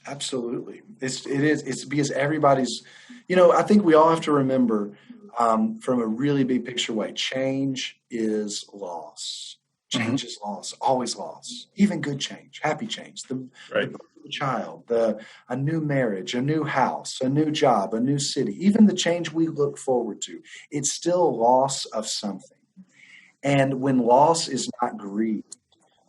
Absolutely. It's because everybody's, you know, I think we all have to remember, from a really big picture way, change is loss. Change is loss, always loss. Even good change, happy change, the birth of a child, a new marriage, a new house, a new job, a new city, even the change we look forward to, it's still loss of something. And when loss is not grieved,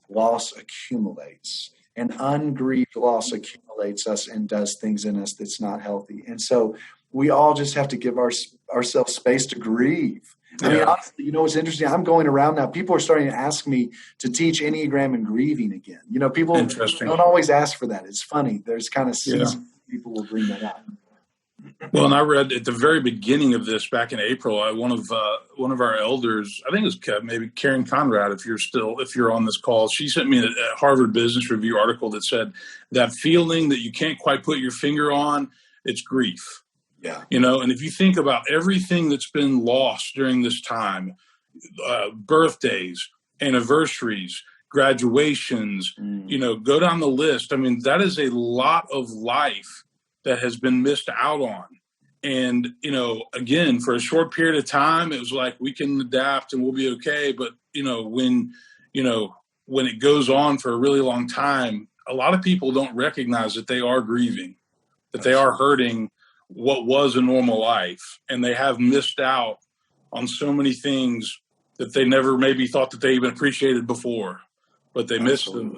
loss accumulates. And ungrieved loss accumulates us and does things in us that's not healthy. And so we all just have to give ourselves space to grieve I mean, honestly, what's interesting? I'm going around now. People are starting to ask me to teach Enneagram and grieving again. People don't always ask for that. It's funny. There's kind of seasons people will bring that up. Well, and I read at the very beginning of this back in April, one of our elders, I think it was maybe Karen Conrad, if you're on this call, she sent me a Harvard Business Review article that said that feeling that you can't quite put your finger on, it's grief. Yeah. And if you think about everything that's been lost during this time, birthdays, anniversaries, graduations, go down the list. I mean, that is a lot of life that has been missed out on. And, again, for a short period of time, it was like we can adapt and we'll be okay. But, when it goes on for a really long time, a lot of people don't recognize that they are grieving, that they are hurting what was a normal life, and they have missed out on so many things that they never maybe thought that they even appreciated before, but they missed them.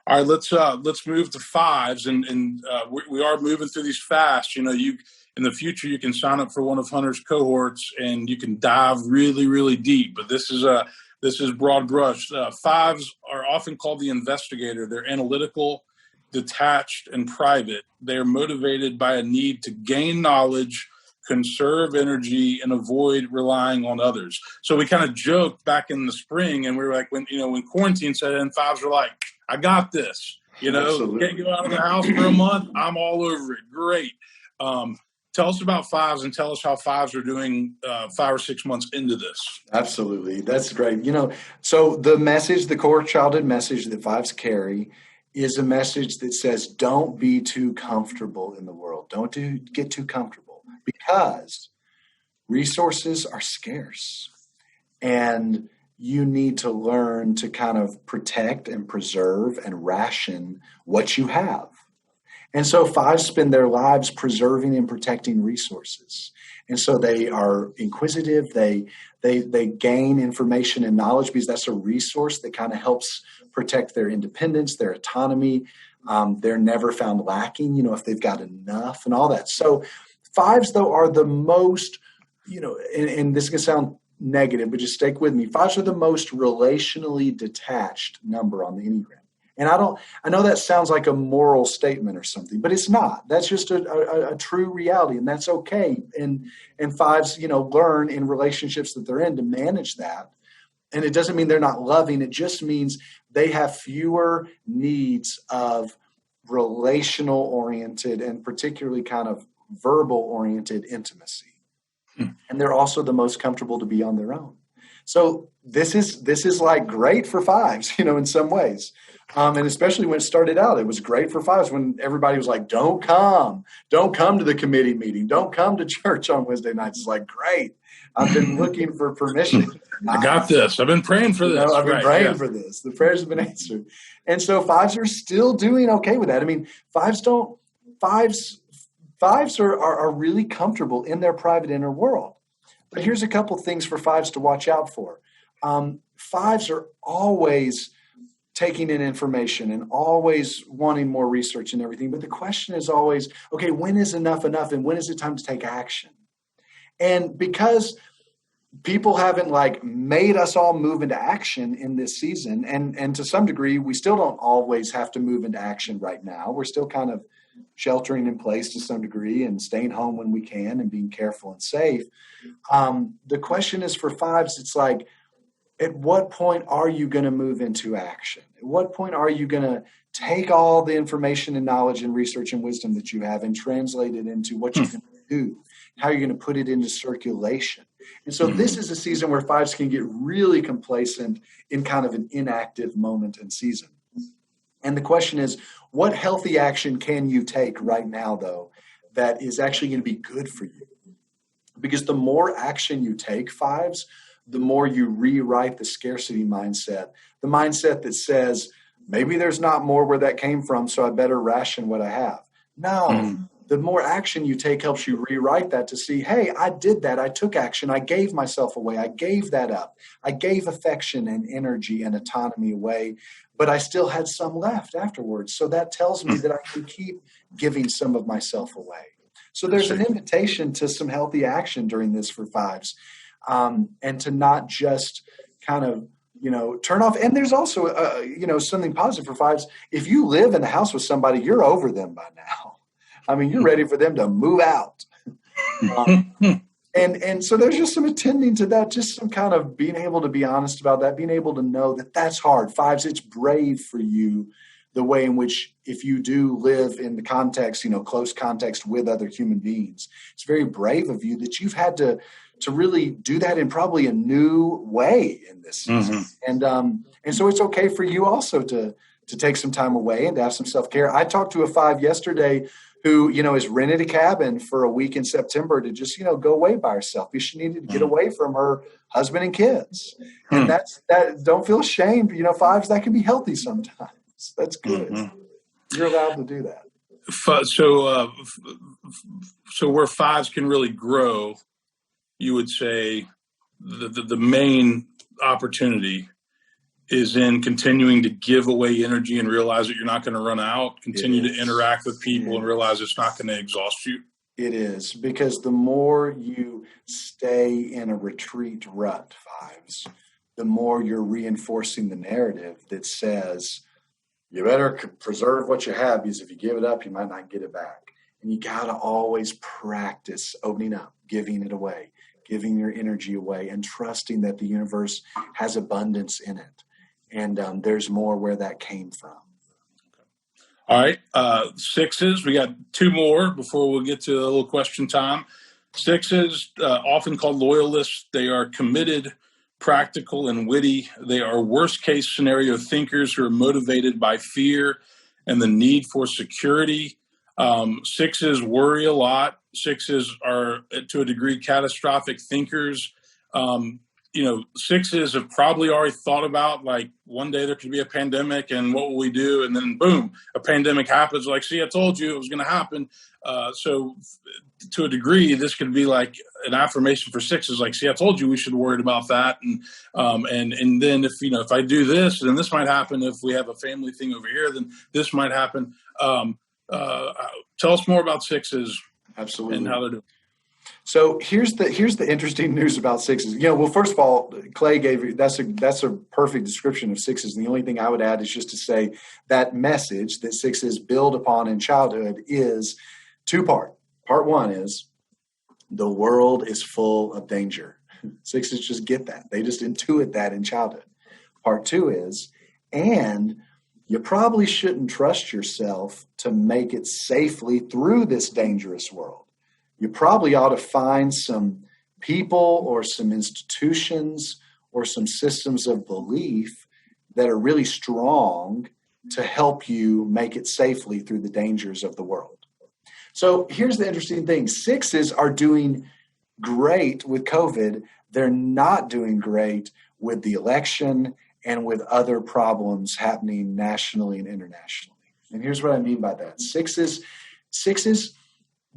All right, let's move to fives, and we are moving through these fast. In the future you can sign up for one of Hunter's cohorts and you can dive really, really deep. But this is broad brush. Fives are often called the investigator. They're analytical, detached, and private. They are motivated by a need to gain knowledge, conserve energy, and avoid relying on others. So we kind of joked back in the spring, and we were like, when quarantine set in, fives were like, I got this. Absolutely. Can't go out of the house for a month. I'm all over it. Great. Tell us about fives and tell us how fives are doing 5 or 6 months into this. Absolutely. That's great. So the core childhood message that fives carry is a message that says, don't be too comfortable in the world. Don't get too comfortable, because resources are scarce and you need to learn to kind of protect and preserve and ration what you have. And so fives spend their lives preserving and protecting resources. And so they are inquisitive. They gain information and knowledge because that's a resource that kind of helps protect their independence, their autonomy. They're never found lacking, if they've got enough and all that. So fives, though, are the most, and this can sound negative, but just stick with me. Fives are the most relationally detached number on the Enneagram. And I know that sounds like a moral statement or something, but it's not. That's just a true reality, and that's okay. And fives, learn in relationships that they're in to manage that. And it doesn't mean they're not loving. It just means they have fewer needs of relational oriented and particularly kind of verbal oriented intimacy. And they're also the most comfortable to be on their own. So this is like great for fives, in some ways. And especially when it started out, it was great for fives when everybody was like, don't come to the committee meeting. Don't come to church on Wednesday nights. It's like, great. I've been looking for permission. I got this. I've been praying for this. I've been praying for this. The prayers have been answered. And so fives are still doing okay with that. I mean, fives are really comfortable in their private inner world. But here's a couple things for fives to watch out for. Fives are always taking in information and always wanting more research and everything. But the question is always, okay, when is enough and when is it time to take action? And because people haven't made us all move into action in this season, and to some degree, we still don't always have to move into action right now. We're still kind of sheltering in place to some degree and staying home when we can and being careful and safe. The question is for fives, it's like, at what point are you going to move into action? At what point are you going to take all the information and knowledge and research and wisdom that you have and translate it into what you can do? How you're going to put it into circulation? And so this is a season where fives can get really complacent in kind of an inactive moment and season. And the question is, what healthy action can you take right now, though, that is actually going to be good for you? Because the more action you take, fives, the more you rewrite the scarcity mindset, the mindset that says, maybe there's not more where that came from, so I better ration what I have. No, the more action you take helps you rewrite that to see, hey, I did that. I took action. I gave myself away. I gave that up. I gave affection and energy and autonomy away, but I still had some left afterwards. So that tells me that I can keep giving some of myself away. So there's an invitation to some healthy action during this for fives. and to not just kind of, turn off. And there's also, something positive for fives. If you live in a house with somebody, you're over them by now. I mean, you're ready for them to move out. And so there's just some attending to that, just some kind of being able to be honest about that, being able to know that that's hard. Fives, it's brave for you, the way in which if you do live in the context, close context with other human beings, it's very brave of you that you've had to really do that in probably a new way in this season. And so it's okay for you also to take some time away and to have some self-care. I talked to a 5 yesterday who, has rented a cabin for a week in September to just, go away by herself because she needed to get away from her husband and kids. And that don't feel ashamed. Fives, that can be healthy sometimes. That's good. You're allowed to do that. So where fives can really grow, you would say the main opportunity is in continuing to give away energy and realize that you're not going to run out, continue to interact with people and realize it's not going to exhaust you. It is, because the more you stay in a retreat rut, fives, the more you're reinforcing the narrative that says, you better preserve what you have, because if you give it up, you might not get it back. And you got to always practice opening up, giving it away, giving your energy away, and trusting that the universe has abundance in it. And there's more where that came from. All right. Sixes, we got 2 more before we'll get to a little question time. Sixes, often called loyalists. They are committed, practical, and witty. They are worst-case scenario thinkers who are motivated by fear and the need for security. Sixes worry a lot. Sixes are, to a degree, catastrophic thinkers. Sixes have probably already thought about, like, one day there could be a pandemic and what will we do? And then, boom, a pandemic happens. Like, see, I told you it was going to happen. So to a degree, this could be like an affirmation for sixes. Like, see, I told you we should worry about that. And then if I do this, then this might happen. If we have a family thing over here, then this might happen. Tell us more about sixes. Absolutely. And how they're doing. So here's the interesting news about sixes. Well, first of all, Clay gave you, that's a perfect description of sixes. And the only thing I would add is just to say that message that sixes build upon in childhood is 2-part. Part 1 is the world is full of danger. Sixes just get that. They just intuit that in childhood. Part 2 is, and you probably shouldn't trust yourself to make it safely through this dangerous world. You probably ought to find some people or some institutions or some systems of belief that are really strong to help you make it safely through the dangers of the world. So here's the interesting thing. Sixes are doing great with COVID. They're not doing great with the election and with other problems happening nationally and internationally. And here's what I mean by that. Sixes,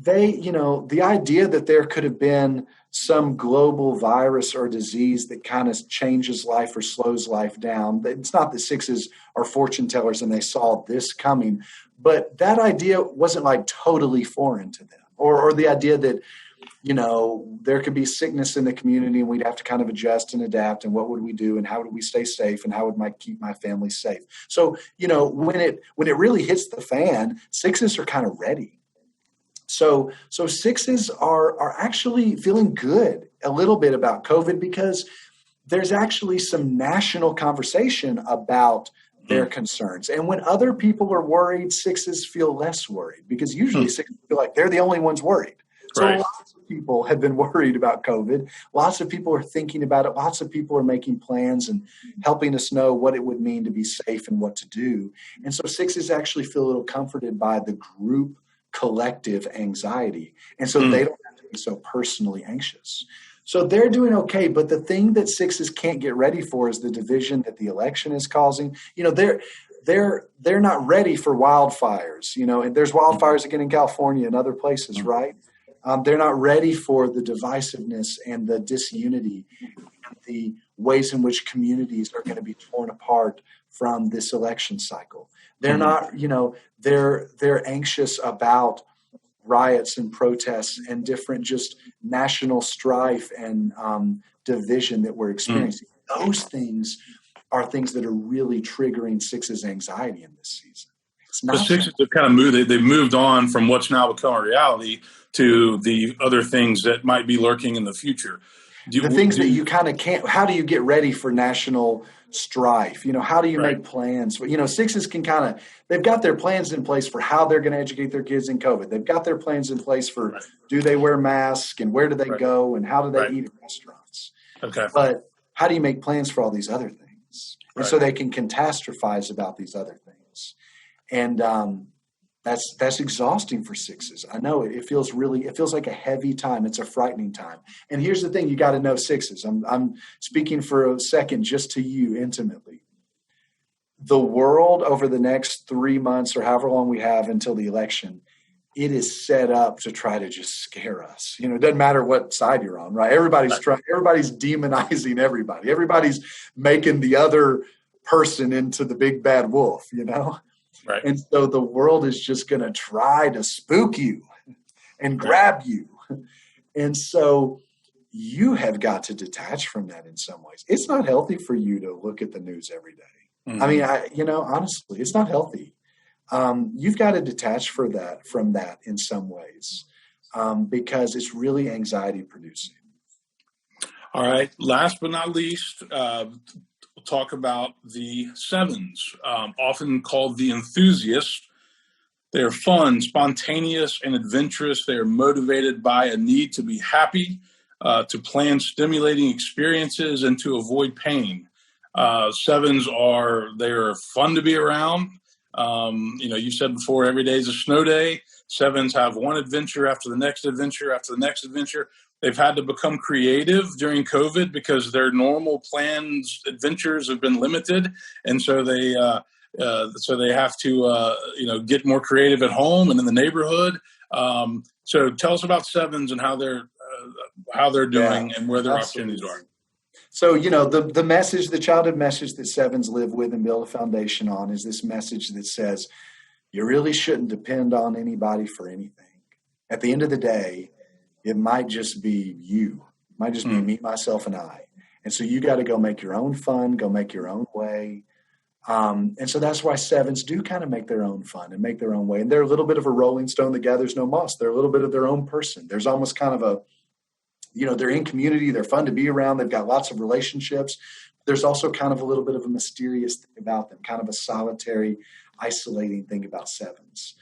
they, the idea that there could have been some global virus or disease that kind of changes life or slows life down. It's not that sixes are fortune tellers and they saw this coming, but that idea wasn't like totally foreign to them. Or the idea that, there could be sickness in the community and we'd have to kind of adjust and adapt, and what would we do and how would we stay safe and how would I keep my family safe? So, when it really hits the fan, sixes are kind of ready. So sixes are actually feeling good a little bit about COVID because there's actually some national conversation about their concerns. And when other people are worried, sixes feel less worried because usually sixes feel like they're the only ones worried. So lots of people have been worried about COVID. Lots of people are thinking about it. Lots of people are making plans and helping us know what it would mean to be safe and what to do. And so sixes actually feel a little comforted by the group collective anxiety. And so they don't have to be so personally anxious. So they're doing okay. But the thing that sixes can't get ready for is the division that the election is causing. They're not ready for wildfires, and there's wildfires again in California and other places, right? They're not ready for the divisiveness and the disunity and the ways in which communities are going to be torn apart from this election cycle. They're not, they're anxious about riots and protests and different just national strife and division that we're experiencing. Those things are things that are really triggering Six's anxiety in this season. It's not Sixes have kind of moved. They've moved on from what's now become a reality to the other things that might be lurking in the future. That you kind of can't. How do you get ready for national strife? How do you make plans? Sixes can they've got their plans in place for how they're going to educate their kids in COVID. They've got their plans in place for do they wear masks and where do they go and how do they eat at restaurants. Okay. But how do you make plans for all these other things? And so they can catastrophize about these other things. And that's exhausting for Sixes. I know it feels like a heavy time. It's a frightening time. And here's the thing, you got to know Sixes. I'm speaking for a second just to you intimately. The world over the next 3 months or however long we have until the election, it is set up to try to just scare us. It doesn't matter what side you're on, right? Everybody's demonizing everybody. Everybody's making the other person into the big bad wolf, Right. And so the world is just going to try to spook you and grab you. And so you have got to detach from that in some ways. It's not healthy for you to look at the news every day. Mm-hmm. I mean, honestly, it's not healthy. You've got to detach from that in some ways because it's really anxiety producing. All right. Last but not least, we'll talk about the sevens, often called the enthusiasts. They're fun, spontaneous, and adventurous. They are motivated by a need to be happy, to plan stimulating experiences, and to avoid pain. Sevens they're fun to be around. You said before, every day is a snow day. Sevens have one adventure after the next adventure after the next adventure. They've had to become creative during COVID because their normal plans, adventures have been limited. And so they have to, get more creative at home and in the neighborhood. So tell us about sevens and how they're doing and where their opportunities are. So, the childhood message that sevens live with and build a foundation on is this message that says, you really shouldn't depend on anybody for anything. At the end of the day, it might just be you. It might just be me, myself, and I. And so you got to go make your own fun, go make your own way. And so that's why sevens do kind of make their own fun and make their own way. And they're a little bit of a rolling stone that gathers no moss. They're a little bit of their own person. There's almost kind of they're in community. They're fun to be around. They've got lots of relationships. There's also kind of a little bit of a mysterious thing about them, kind of a solitary, isolating thing about sevens.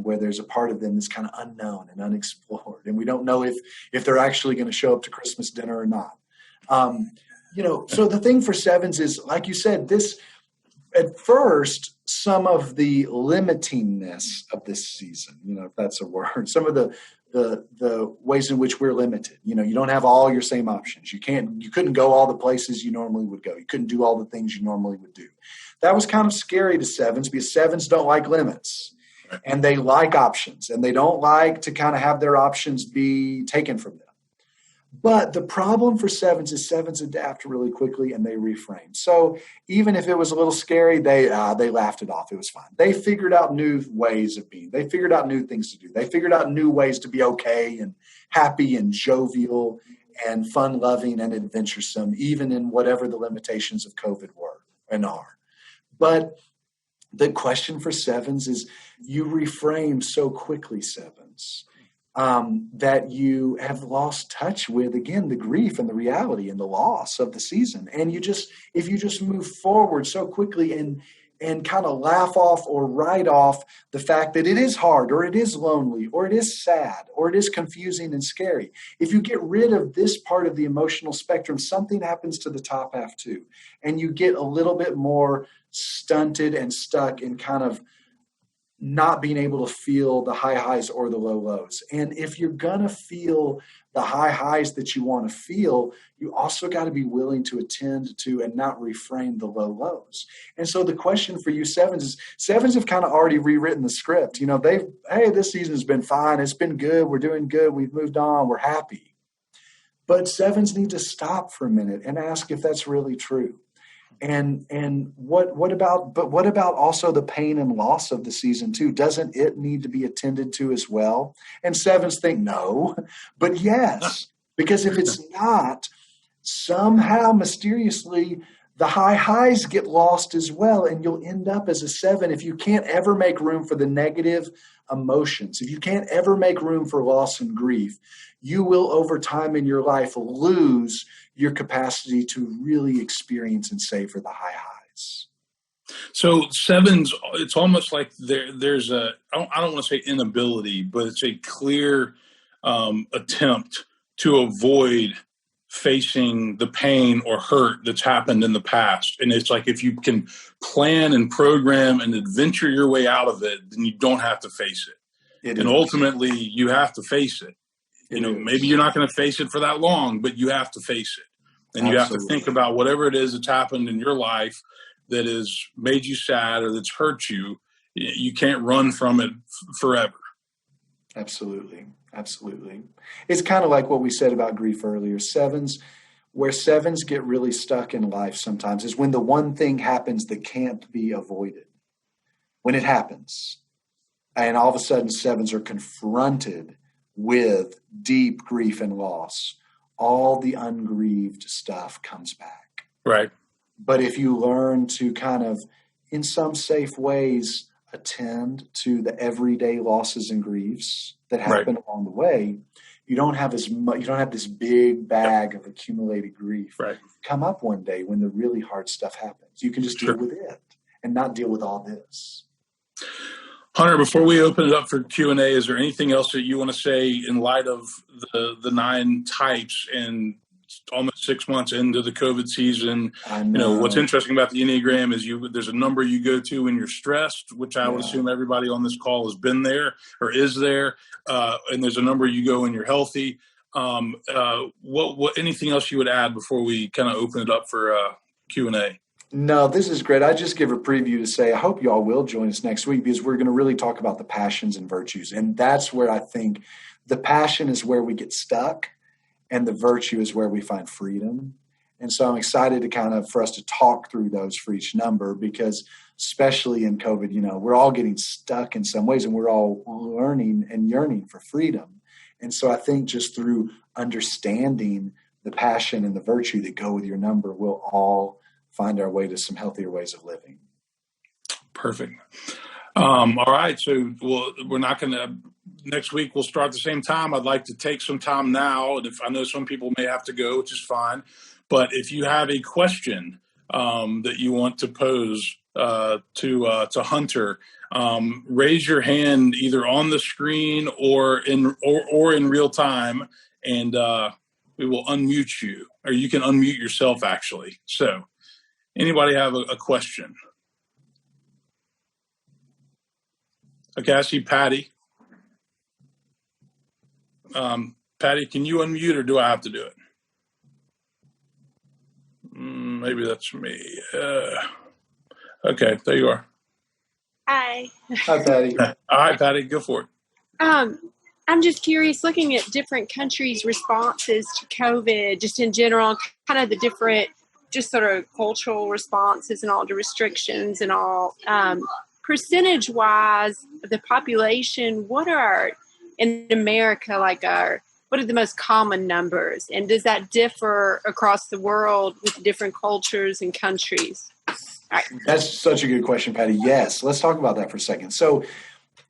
Where there's a part of them that's kind of unknown and unexplored. And we don't know if they're actually going to show up to Christmas dinner or not. So the thing for sevens is, like you said, at first, some of the limitingness of this season, if that's a word, some of the ways in which we're limited. You don't have all your same options. You couldn't go all the places you normally would go. You couldn't do all the things you normally would do. That was kind of scary to sevens because sevens don't like limits. And they like options, and they don't like to kind of have their options be taken from them. But the problem for sevens is sevens adapt really quickly and they reframe. So even if it was a little scary, they laughed it off. It was fine. They figured out new ways of being. They figured out new things to do. They figured out new ways to be okay and happy and jovial and fun-loving and adventuresome, even in whatever the limitations of COVID were and are. But the question for sevens is you reframe so quickly, sevens, that you have lost touch with, again, the grief and the reality and the loss of the season. And if you just move forward so quickly and kind of laugh off or write off the fact that it is hard or it is lonely or it is sad or it is confusing and scary. If you get rid of this part of the emotional spectrum, something happens to the top half too. And you get a little bit more stunted and stuck in kind of not being able to feel the high highs or the low lows. And if you're going to feel the high highs that you want to feel, you also got to be willing to attend to and not reframe the low lows. And so the question for you sevens is, sevens have kind of already rewritten the script. This season has been fine. It's been good. We're doing good. We've moved on. We're happy. But sevens need to stop for a minute and ask if that's really true. And what about also the pain and loss of the season too? Doesn't it need to be attended to as well? And sevens think no, but yes, because if it's not, somehow mysteriously the highs get lost as well, and you'll end up as a seven if you can't ever make room for the negative emotions. If you can't ever make room for loss and grief, you will over time in your life lose your capacity to really experience and savor the high highs. So sevens, it's almost like there's I don't want to say inability, but it's a clear attempt to avoid facing the pain or hurt that's happened in the past. And it's like, if you can plan and program and adventure your way out of it, then you don't have to face it. And ultimately you have to face it. Maybe you're not going to face it for that long, but you have to face it. And you have to think about whatever it is that's happened in your life that has made you sad or that's hurt you. You can't run from it forever. Absolutely. Absolutely. It's kind of like what we said about grief earlier. Where sevens get really stuck in life sometimes is when the one thing happens that can't be avoided. When it happens, and all of a sudden sevens are confronted with deep grief and loss, all the ungrieved stuff comes back. Right. But if you learn to kind of, in some safe ways, attend to the everyday losses and griefs that happen along the way, you don't have as much. You don't have this big bag of accumulated grief come up one day when the really hard stuff happens. You can just deal with it and not deal with all this. Hunter, before we open it up for Q&A, is there anything else that you want to say in light of the 9 types and almost 6 months into the COVID season? What's interesting about the Enneagram is there's a number you go to when you're stressed, which I would assume everybody on this call has been there or is there. And there's a number you go when you're healthy. What anything else you would add before we kind of open it up for Q&A? No, this is great. I just give a preview to say, I hope you all will join us next week, because we're going to really talk about the passions and virtues. And that's where I think the passion is where we get stuck, and the virtue is where we find freedom. And so I'm excited for us to talk through those for each number, because especially in COVID, we're all getting stuck in some ways, and we're all learning and yearning for freedom. And so I think just through understanding the passion and the virtue that go with your number, we'll all find our way to some healthier ways of living. Perfect. All right. So we're not going to, next week we'll start at the same time. I'd like to take some time now. And if I know some people may have to go, which is fine, but if you have a question that you want to pose to Hunter, raise your hand either on the screen or in real time, and we will unmute you, or you can unmute yourself actually. So anybody have a question? Okay, I see Patty. Patty, can you unmute, or do I have to do it? Maybe that's me. Okay, there you are. Hi. Hi, Patty. All right, Patty, go for it. I'm just curious, looking at different countries' responses to COVID, just in general, kind of the different, just sort of cultural responses and all the restrictions and all. Percentage-wise, the population, what are, in America, what are the most common numbers? And does that differ across the world with different cultures and countries? Right. That's such a good question, Patty. Yes, let's talk about that for a second. So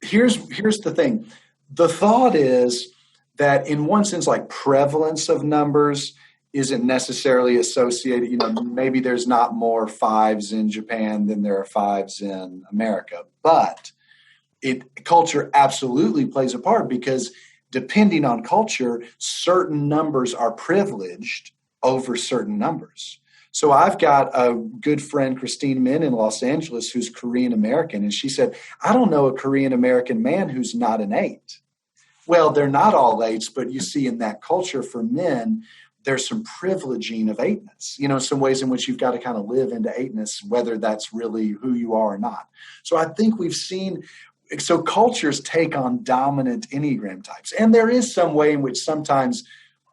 here's the thing. The thought is that in one sense, prevalence of numbers isn't necessarily associated. Maybe there's not more 5s in Japan than there are 5s in America, but culture absolutely plays a part, because depending on culture, certain numbers are privileged over certain numbers. So I've got a good friend, Christine Min, in Los Angeles, who's Korean American, and she said, I don't know a Korean American man who's not an 8. Well, they're not all 8s, but you see in that culture for men, there's some privileging of 8ness, some ways in which you've got to kind of live into 8ness, whether that's really who you are or not. So I think we've seen, so cultures take on dominant Enneagram types. And there is some way in which sometimes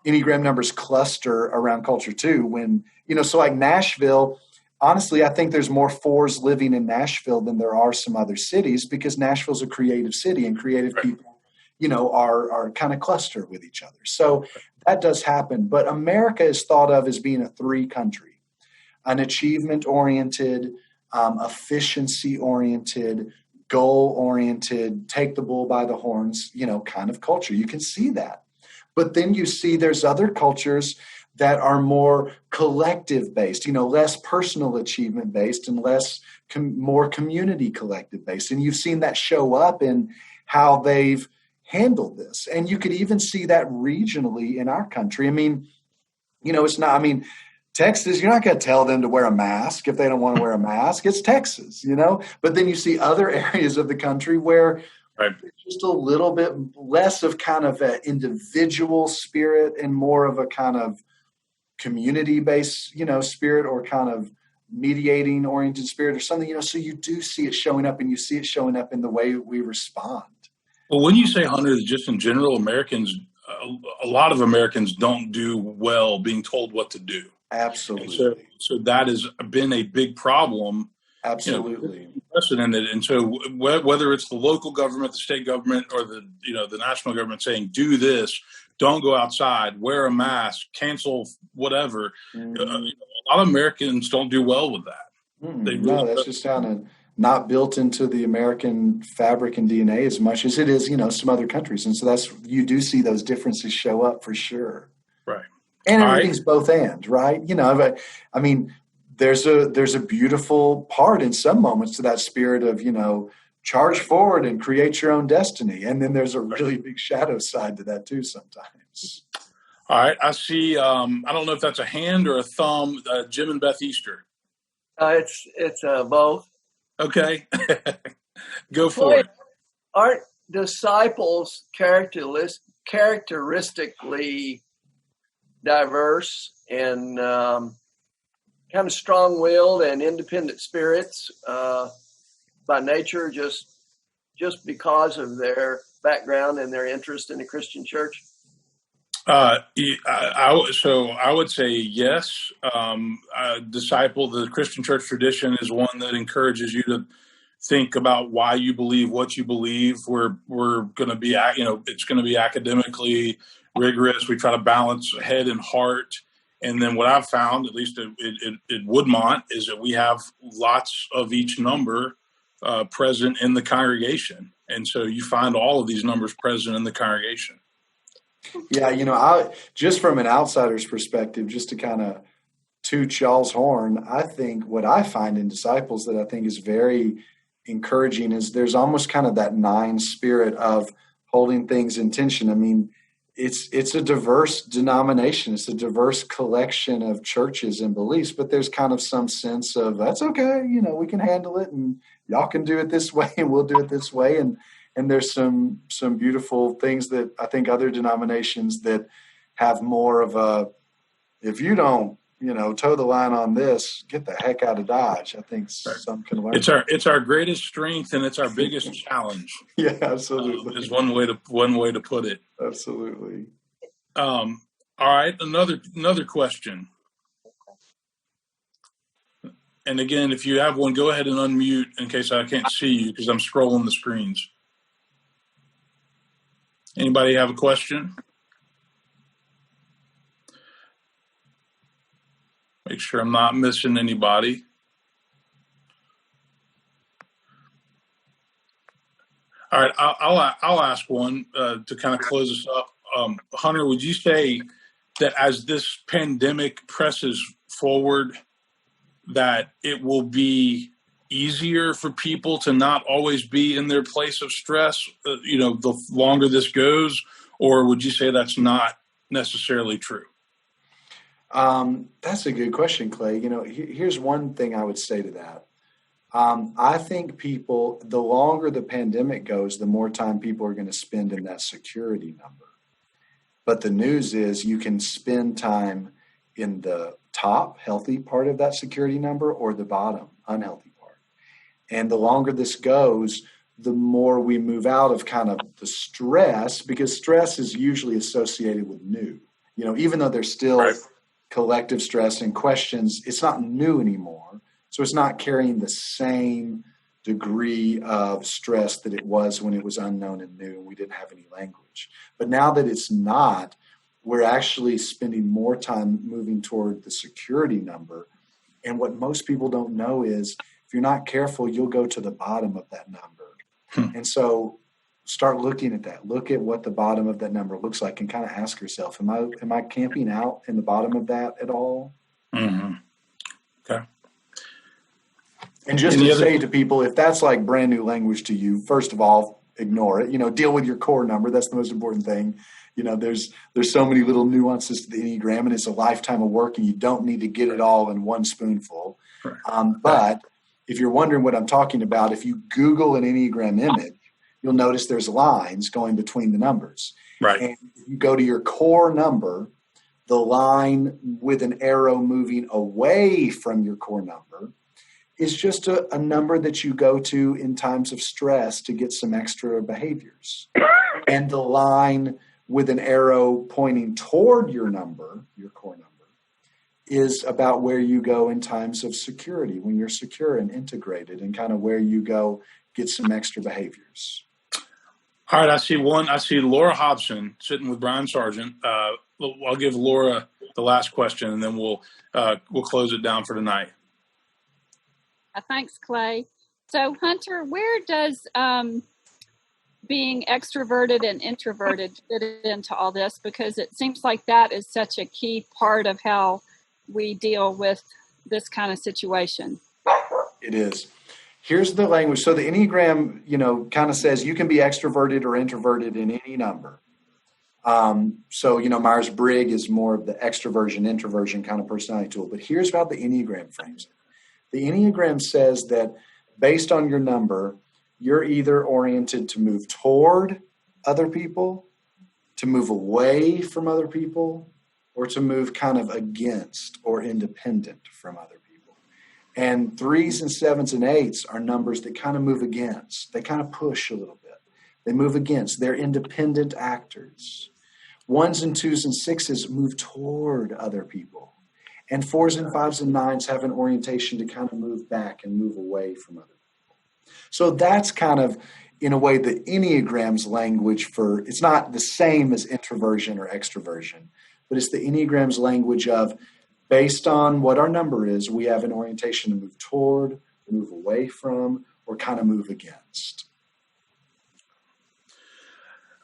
Enneagram numbers cluster around culture too. When, so like Nashville, honestly, I think there's more fours living in Nashville than there are some other cities, because Nashville's a creative city and creative people, are kind of clustered with each other. So that does happen. But America is thought of as being a three country, an achievement oriented, efficiency oriented, goal oriented, take the bull by the horns, kind of culture. You can see that. But then you see there's other cultures that are more collective based, less personal achievement based and more community collective based. And you've seen that show up in how they've handled this. And you could even see that regionally in our country. I mean, Texas, you're not going to tell them to wear a mask if they don't want to wear a mask. It's Texas, But then you see other areas of the country where there's just a little bit less of kind of an individual spirit and more of a kind of community-based, spirit, or kind of mediating oriented spirit or something, so you do see it showing up, and you see it showing up in the way we respond. Well, when you say, Hunter, just in general, Americans, a lot of Americans don't do well being told what to do. Absolutely. So that has been a big problem. Absolutely. Unprecedented. And so whether it's the local government, the state government, or the national government saying, do this, don't go outside, wear a mask, cancel whatever. Mm-hmm. A lot of Americans don't do well with that. Mm-hmm. That's just kind of not built into the American fabric and DNA as much as it is, some other countries. And so you do see those differences show up for sure. Right. And everything's both and, right? I mean, there's a beautiful part in some moments to that spirit of, charge forward and create your own destiny. And then there's a really big shadow side to that too sometimes. All right. I see, I don't know if that's a hand or a thumb, Jim and Beth Easter. It's both. Okay. Go for it. Aren't disciples characteristically diverse and kind of strong-willed and independent spirits by nature, just because of their background and their interest in the Christian church? I would say yes. The Christian church tradition is one that encourages you to think about why you believe what you believe. We're going to be, it's going to be academically rigorous. We try to balance head and heart. And then what I've found, at least at Woodmont, is that we have lots of each number present in the congregation. And so you find all of these numbers present in the congregation. Yeah, I just from an outsider's perspective, just to kind of toot y'all's horn, I think what I find in disciples that I think is very encouraging is there's almost kind of that nine spirit of holding things in tension. I mean, it's a diverse denomination. It's a diverse collection of churches and beliefs, but there's kind of some sense of that's okay. We can handle it, and y'all can do it this way, and we'll do it this way. And there's some beautiful things that I think other denominations that have more of a, if you don't, toe the line on this, get the heck out of Dodge. I think some can learn. It's our greatest strength, and it's our biggest challenge. Yeah, absolutely. Is one way to put it. Absolutely. All right, another question. And again, if you have one, go ahead and unmute in case I can't see you because I'm scrolling the screens. Anybody have a question? Make sure I'm not missing anybody. All right, I'll ask one to kind of close us up. Hunter, would you say that as this pandemic presses forward, that it will be easier for people to not always be in their place of stress, the longer this goes, or would you say that's not necessarily true? That's a good question, Clay. Here's one thing I would say to that. I think people, the longer the pandemic goes, the more time people are going to spend in that security number. But the news is you can spend time in the top healthy part of that security number or the bottom unhealthy part. And the longer this goes, the more we move out of kind of the stress, because stress is usually associated with new. Even though there's still collective stress and questions, it's not new anymore So it's not carrying the same degree of stress that it was when it was unknown and new and we didn't have any language. But now that it's not, we're actually spending more time moving toward the security number. And what most people don't know is if you're not careful, you'll go to the bottom of that number. And so start looking at that. Look at what the bottom of that number looks like and kind of ask yourself, am I camping out in the bottom of that at all? Mm-hmm. Okay. And just to say to people, if that's like brand new language to you, first of all, ignore it. Deal with your core number. That's the most important thing. There's so many little nuances to the Enneagram, and it's a lifetime of work, and you don't need to get it all in one spoonful. But if you're wondering what I'm talking about, if you Google an Enneagram image, you'll notice there's lines going between the numbers. Right. And if you go to your core number, the line with an arrow moving away from your core number is just a number that you go to in times of stress to get some extra behaviors. And the line with an arrow pointing toward your number, your core number, is about where you go in times of security, when you're secure and integrated, and kind of where you go get some extra behaviors. All right, I see Laura Hobson sitting with Brian Sargent. I'll give Laura the last question, and then we'll close it down for tonight. Thanks, Clay. So, Hunter, where does being extroverted and introverted fit into all this? Because it seems like that is such a key part of how we deal with this kind of situation. It is. Here's the language. So the Enneagram, kind of says you can be extroverted or introverted in any number. So Myers-Briggs is more of the extroversion, introversion kind of personality tool. But here's how the Enneagram frames it. The Enneagram says that based on your number, you're either oriented to move toward other people, to move away from other people, or to move kind of against or independent from other people. And 3s and 7s and 8s are numbers that kind of move against. They kind of push a little bit. They move against. They're independent actors. 1s and 2s and 6s move toward other people. And 4s and 5s and 9s have an orientation to kind of move back and move away from other people. So that's kind of, in a way, the Enneagram's language for, it's not the same as introversion or extroversion, but it's the Enneagram's language of, based on what our number is, we have an orientation to move toward, move away from, or kind of move against.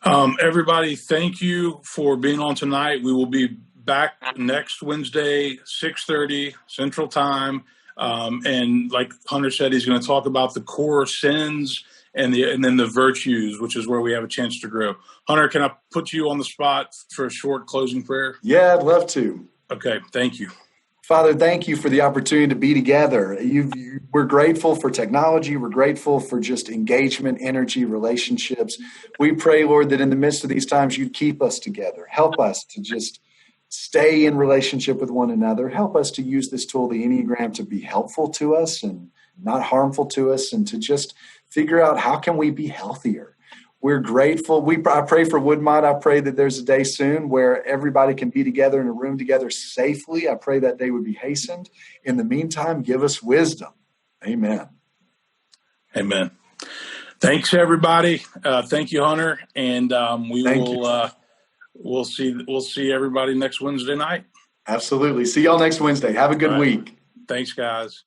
Everybody, thank you for being on tonight. We will be back next Wednesday, 6:30 Central Time. And like Hunter said, he's going to talk about the core sins and then the virtues, which is where we have a chance to grow. Hunter, can I put you on the spot for a short closing prayer? Yeah, I'd love to. Okay, thank you. Father, thank you for the opportunity to be together. We're grateful for technology. We're grateful for just engagement, energy, relationships. We pray, Lord, that in the midst of these times, you'd keep us together. Help us to just stay in relationship with one another. Help us to use this tool, the Enneagram, to be helpful to us and not harmful to us, and to just figure out how can we be healthier. We're grateful. I pray for Woodmont. I pray that there's a day soon where everybody can be together in a room together safely. I pray that day would be hastened. In the meantime, give us wisdom. Amen. Amen. Thanks, everybody. Thank you, Hunter. And we'll see everybody next Wednesday night. Absolutely. See y'all next Wednesday. Have a good week. Thanks, guys.